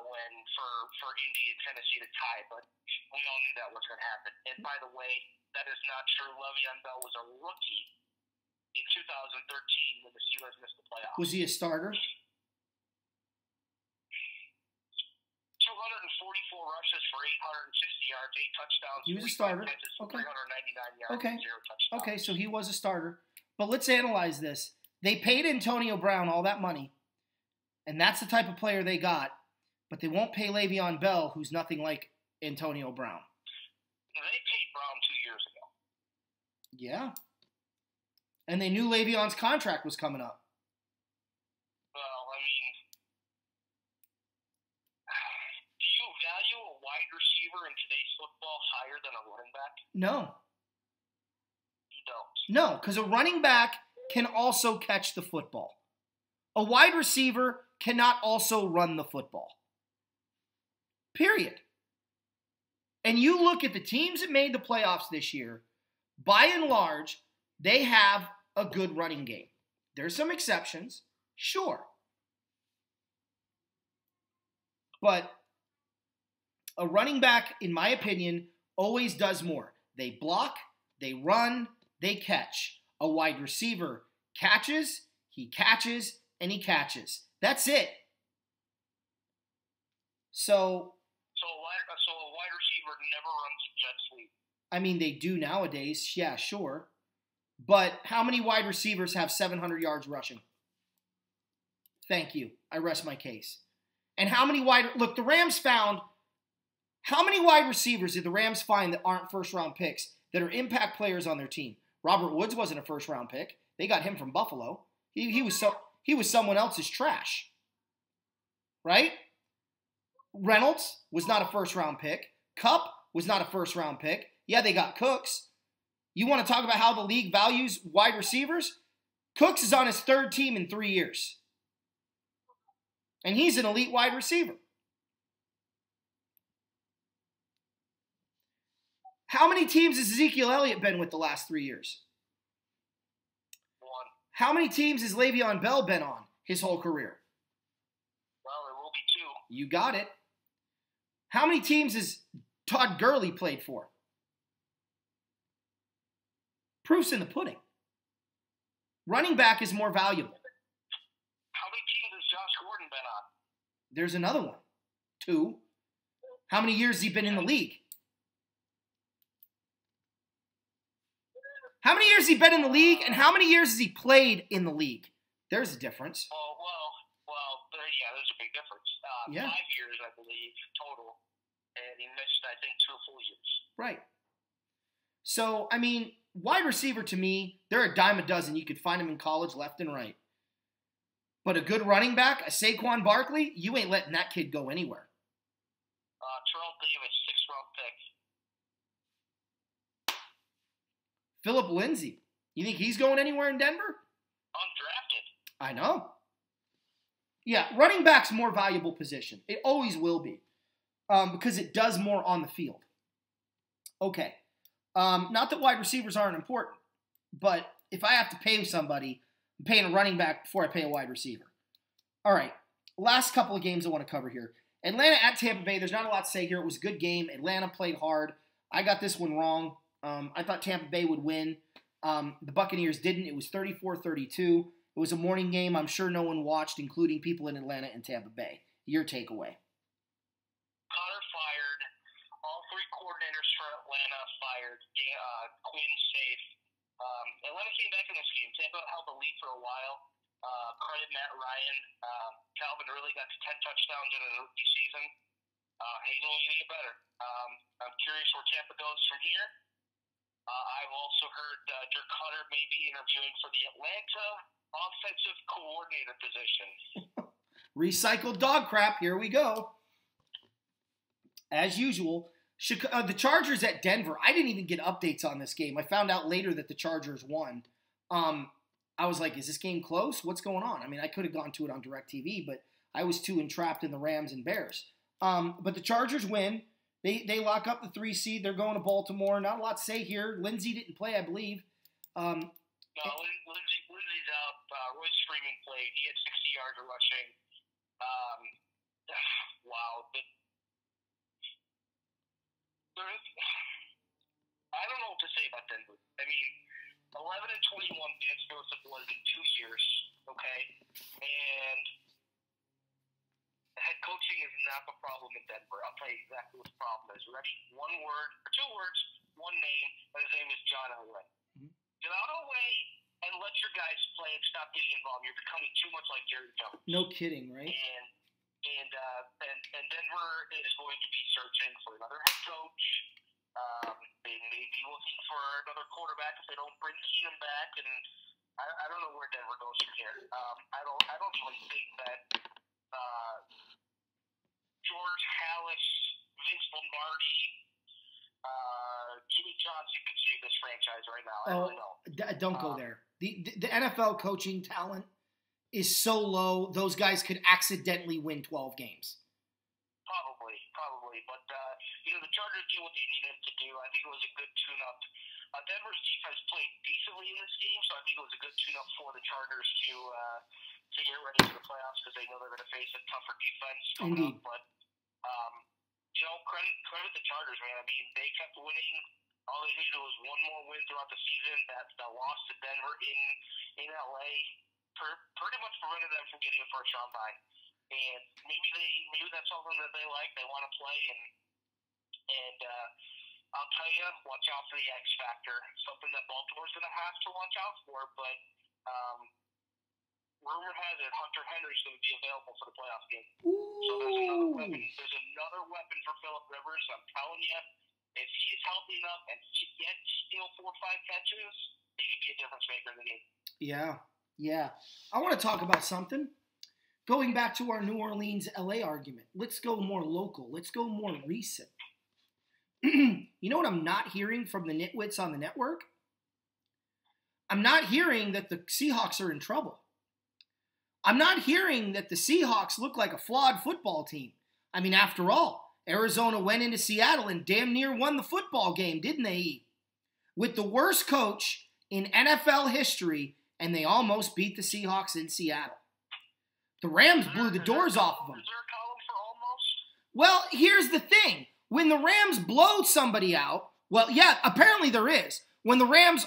when for Indy and Tennessee to tie, but we all knew that was going to happen. And by the way, that is not true. Le'Veon Bell was a rookie in 2013 when the Steelers missed the playoffs. Was he a starter? 200 244 rushes for 860 yards, 8 touchdowns. He was a starter. Okay. 399 yards, okay. 0 touchdowns. Okay, so he was a starter. But let's analyze this. They paid Antonio Brown all that money, and that's the type of player they got, but they won't pay Le'Veon Bell, who's nothing like Antonio Brown. They paid Brown 2 years ago. Yeah. And they knew Le'Veon's contract was coming up. Well, I mean, do you value a wide receiver in today's football higher than a running back? No. You don't. No, because a running back can also catch the football. A wide receiver cannot also run the football. Period. And you look at the teams that made the playoffs this year, by and large, they have a good running game. There's some exceptions, sure. But a running back, in my opinion, always does more. They block, they run, they catch. A wide receiver catches, and he catches. That's it. So a wide receiver never runs a jet sweep. I mean, they do nowadays. Yeah, sure. But how many wide receivers have 700 yards rushing? Thank you. I rest my case. And how many look, the Rams found, how many wide receivers did the Rams find that aren't first-round picks that are impact players on their team? Robert Woods wasn't a first-round pick. They got him from Buffalo. He was someone else's trash. Right? Reynolds was not a first-round pick. Kupp was not a first-round pick. Yeah, they got Cooks. You want to talk about how the league values wide receivers? Cooks is on his third team in 3 years. And he's an elite wide receiver. How many teams has Ezekiel Elliott been with the last 3 years? 1. How many teams has Le'Veon Bell been on his whole career? Well, there will be 2. You got it. How many teams has Todd Gurley played for? Proof's in the pudding. Running back is more valuable. How many teams has Josh Gordon been on? There's another one. 2. How many years has he been in the league? How many years has he been in the league, and how many years has he played in the league? There's a difference. Oh, well, yeah, there's a big difference. 5 years, I believe, total. And he missed, I think, 2 full years. Right. So, I mean, wide receiver to me, they're a dime a dozen. You could find them in college left and right. But a good running back, a Saquon Barkley, you ain't letting that kid go anywhere. Terrell Davis, 6th-round pick. Phillip Lindsay, you think he's going anywhere in Denver? Undrafted. I know. Yeah, running back's more valuable position. It always will be. Because it does more on the field. Okay. Not that wide receivers aren't important, but if I have to pay somebody, I'm paying a running back before I pay a wide receiver. All right. Last couple of games I want to cover here. Atlanta at Tampa Bay. There's not a lot to say here. It was a good game. Atlanta played hard. I got this one wrong. I thought Tampa Bay would win. The Buccaneers didn't. It was 34-32. It was a morning game. I'm sure no one watched, including people in Atlanta and Tampa Bay. Your takeaway. Connor fired. All 3 coordinators for Atlanta fired. Quinn safe. Atlanta came back in this game. Tampa held the lead for a while. Credit Matt Ryan. Calvin really got to 10 touchdowns in a rookie season. He's only going to get better. I'm curious where Tampa goes from here. I've also heard Dirk Cutter may be interviewing for the Atlanta offensive coordinator position. Recycled dog crap. Here we go. As usual, the Chargers at Denver. I didn't even get updates on this game. I found out later that the Chargers won. I was like, is this game close? What's going on? I mean, I could have gone to it on DirecTV, but I was too entrapped in the Rams and Bears. But the Chargers win. They lock up the 3 seed. They're going to Baltimore. Not a lot to say here. Lindsey didn't play, I believe. No, Lindsey's out. Royce Freeman played. He had 60 yards of rushing. Wow. I don't know what to say about Denver. I mean, 11-21 Vance Joseph was in 2 years, okay? And head coaching is not the problem in Denver. I'll tell you exactly what the problem is. Ready? One word, or two words, one name, and his name is John Elway. Mm-hmm. Get out of the way and let your guys play and stop getting involved. You're becoming too much like Jerry Jones. No kidding, right? And Denver is going to be searching for another head coach. They may be looking for another quarterback if they don't bring Keenum back, and I don't know where Denver goes from here. I don't even think that George Halas, Vince Lombardi, Jimmy Johnson could save this franchise right now. I really don't. Don't go there. The NFL coaching talent is so low, those guys could accidentally win 12 games. Probably. But, the Chargers did what they needed to do. I think it was a good tune-up. Denver's defense played decently in this game, so I think it was a good tune-up for the Chargers to get ready for the playoffs because they know they're going to face a tougher defense coming up. But, credit the Chargers, man. I mean, they kept winning. All they needed was one more win throughout the season. That loss to Denver in LA pretty much prevented them from getting a first-round bye. And maybe that's something that they like. They want to play, and I'll tell you, watch out for the X factor. Something that Baltimore's going to have to watch out for. But rumor has it Hunter Henry's going to be available for the playoff game. Ooh. So there's another weapon. There's another weapon for Phillip Rivers. I'm telling you, if he's healthy enough and he gets 4 or 5 catches, he could be a difference maker in the game. Yeah. I want to talk about something. Going back to our New Orleans, LA argument, let's go more local. Let's go more recent. You know what I'm not hearing from the nitwits on the network? I'm not hearing that the Seahawks are in trouble. I'm not hearing that the Seahawks look like a flawed football team. I mean, after all, Arizona went into Seattle and damn near won the football game, didn't they? With the worst coach in NFL history, and they almost beat the Seahawks in Seattle. The Rams blew the doors off of them. Is there a column for almost? Well, here's the thing. When the Rams blow somebody out, well, yeah, apparently there is. When the Rams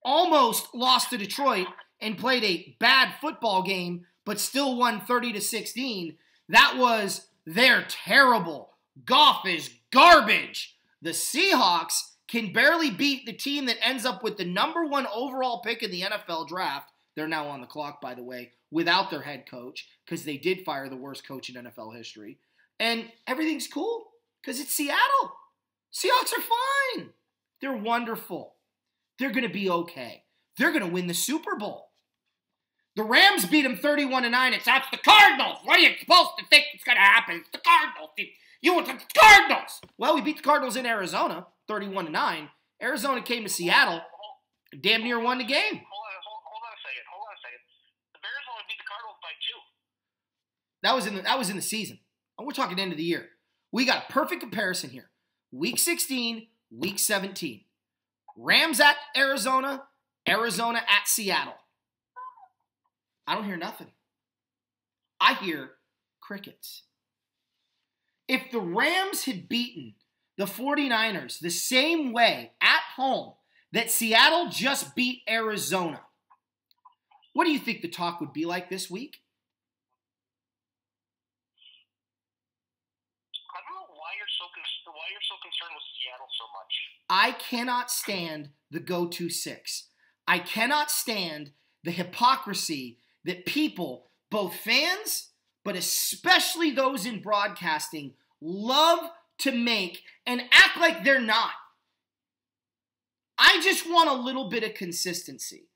almost lost to Detroit and played a bad football game, but still won 30-16, that was they're terrible. Goff is garbage. The Seahawks can barely beat the team that ends up with the number 1 overall pick in the NFL draft. They're now on the clock, by the way, without their head coach, because they did fire the worst coach in NFL history. And everything's cool, because it's Seattle. Seahawks are fine. They're wonderful. They're going to be okay. They're going to win the Super Bowl. The Rams beat them 31-9. It's the Cardinals. What are you supposed to think is going to happen? It's the Cardinals. You want the Cardinals. Well, we beat the Cardinals in Arizona, 31-9. Arizona came to Seattle, damn near won the game. Hold on a second. The Bears only beat the Cardinals by 2. That was in the season. And we're talking end of the year. We got a perfect comparison here. Week 16, Week 17. Rams at Arizona, Arizona at Seattle. I don't hear nothing. I hear crickets. If the Rams had beaten the 49ers the same way at home that Seattle just beat Arizona, what do you think the talk would be like this week? I don't know why you're so concerned with Seattle so much. I cannot stand the go-to 6. I cannot stand the hypocrisy that people, both fans, but especially those in broadcasting, love to make and act like they're not. I just want a little bit of consistency.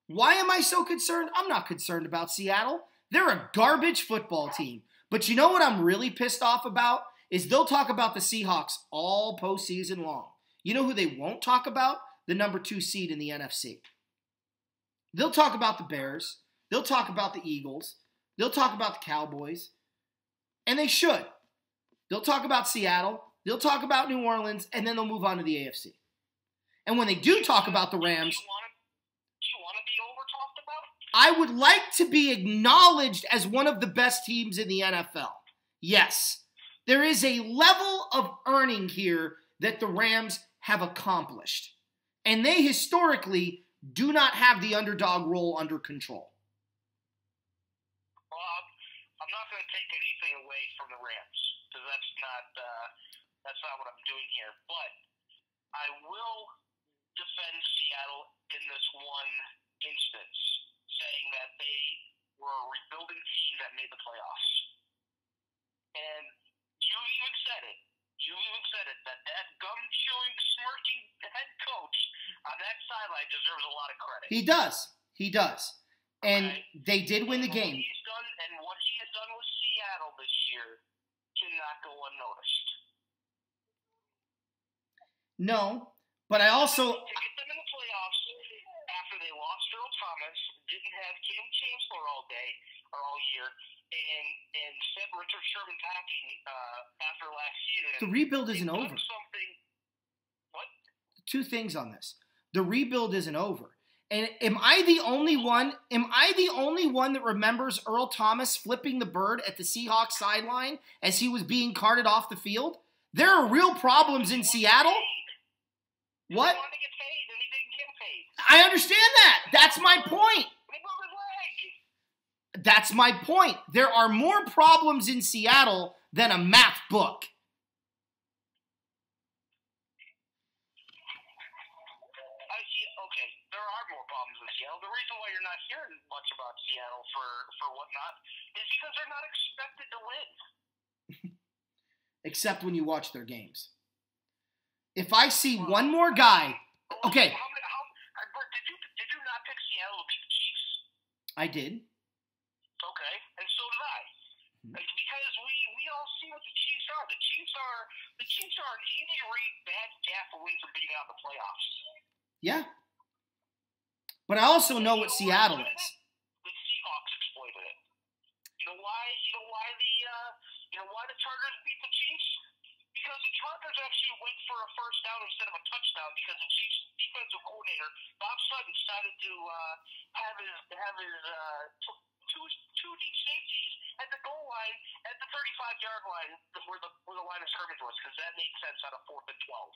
Why am I so concerned? I'm not concerned about Seattle. They're a garbage football team. But you know what I'm really pissed off about? Is they'll talk about the Seahawks all postseason long. You know who they won't talk about? The number 2 seed in the NFC. They'll talk about the Bears. They'll talk about the Eagles. They'll talk about the Cowboys. And they should. They'll talk about Seattle. They'll talk about New Orleans. And then they'll move on to the AFC. And when they do talk about the Rams, do you want to be over-talked about? I would like to be acknowledged as one of the best teams in the NFL. Yes. There is a level of earning here that the Rams have accomplished. And they historically do not have the underdog role under control. Bob, I'm not going to take anything away from the Rams because that's not what I'm doing here. But I will defend Seattle in this one instance, saying that they were a rebuilding team that made the playoffs. And you even said it. That gum-chewing, smirking head coach on that sideline deserves a lot of credit. He does. And they did win the game. What he has done with Seattle this year cannot go unnoticed. No, but I also... To get them in the playoffs after they lost Earl Thomas, didn't have Cam Chancellor all day or all year, and sent Richard Sherman packing after last season. The rebuild isn't over. What? Two things on this. The rebuild isn't over. And am I the only one that remembers Earl Thomas flipping the bird at the Seahawks sideline as he was being carted off the field? There are real problems in Seattle. What? He wanted to get paid, and he didn't get paid. I understand that. That's my point. They broke his leg. That's my point. There are more problems in Seattle than a math book. Okay, there are more problems in Seattle. The reason why you're not hearing much about Seattle for whatnot is because they're not expected to win. Except when you watch their games. If I see one more guy, okay. Did you not pick Seattle to beat the Chiefs? I did. Okay, and so did I. Because we all see what the Chiefs are. The Chiefs are an Andy Reid bad gaffe away from being out of the playoffs. Yeah. But I also know what Seattle is. The Seahawks exploited it. You know why? You know why the Chargers beat the Chiefs? Because the Chargers actually went for a first down instead of a touchdown because the Chiefs defensive coordinator Bob Sutton decided to have his two deep safeties at the goal line at the 35-yard line where the line of scrimmage was, because that made sense on a 4th and 12.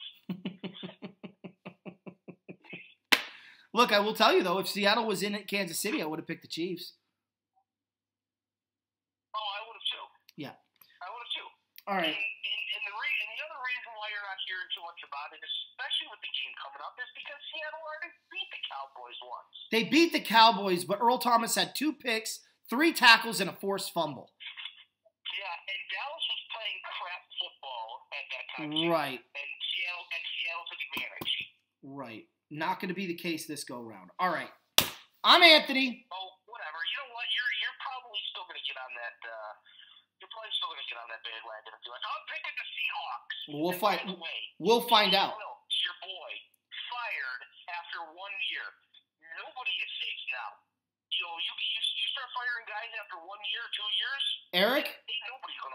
Look, I will tell you, though, if Seattle was in Kansas City, I would have picked the Chiefs. Oh, I would have too. Yeah. I would have too. All right. And the other reason why you're not hearing too much about it, especially with the game coming up, is because Seattle already beat the Cowboys once. They beat the Cowboys, but Earl Thomas had 2 picks, 3 tackles, and a forced fumble. Yeah, and Dallas was playing crap football at that time. Right. And Seattle took advantage. Right. Not going to be the case this go round. All right. I'm Anthony. Oh, whatever. You know what? You're probably still going to get on that. You're probably still going to get on that bandwagon and be like, I'm picking the Seahawks. We'll find out. Wilkes, your boy, fired after 1 year. Nobody is safe now. You know, you start firing guys after 1 year, 2 years. Eric,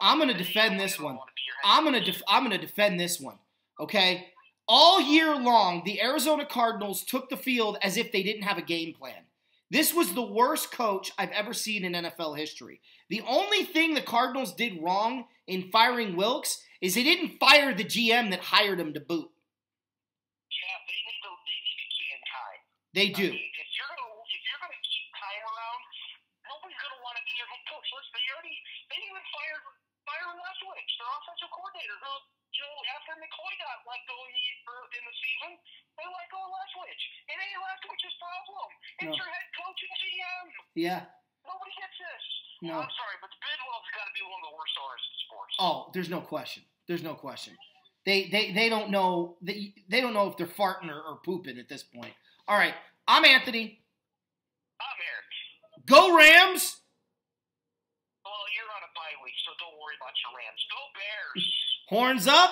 I'm going to defend this one. I'm going to defend this one. Okay. All year long, the Arizona Cardinals took the field as if they didn't have a game plan. This was the worst coach I've ever seen in NFL history. The only thing the Cardinals did wrong in firing Wilkes is they didn't fire the GM that hired him to boot. Yeah, they need to can Kai. They do. I mean, if you're gonna keep Kai around, nobody's gonna want to be your head coach. Listen, they didn't even fire Leftwich, their offensive coordinator, who, you know, after McCoy got let go in the season, they let go of Leftwich. It ain't Leftwich's problem. It's your head coach and GM. Yeah. Nobody gets this. No. I'm sorry, but the Bidwell's got to be one of the worst owners in sports. Oh, there's no question. There's no question. They don't know if they're farting or pooping at this point. All right, I'm Anthony. I'm Eric. Go Rams. Well, you're on a bye week, so don't worry about your Rams. Go Bears. Horns up.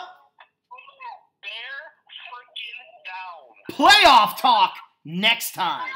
Bear freaking down. Playoff talk next time.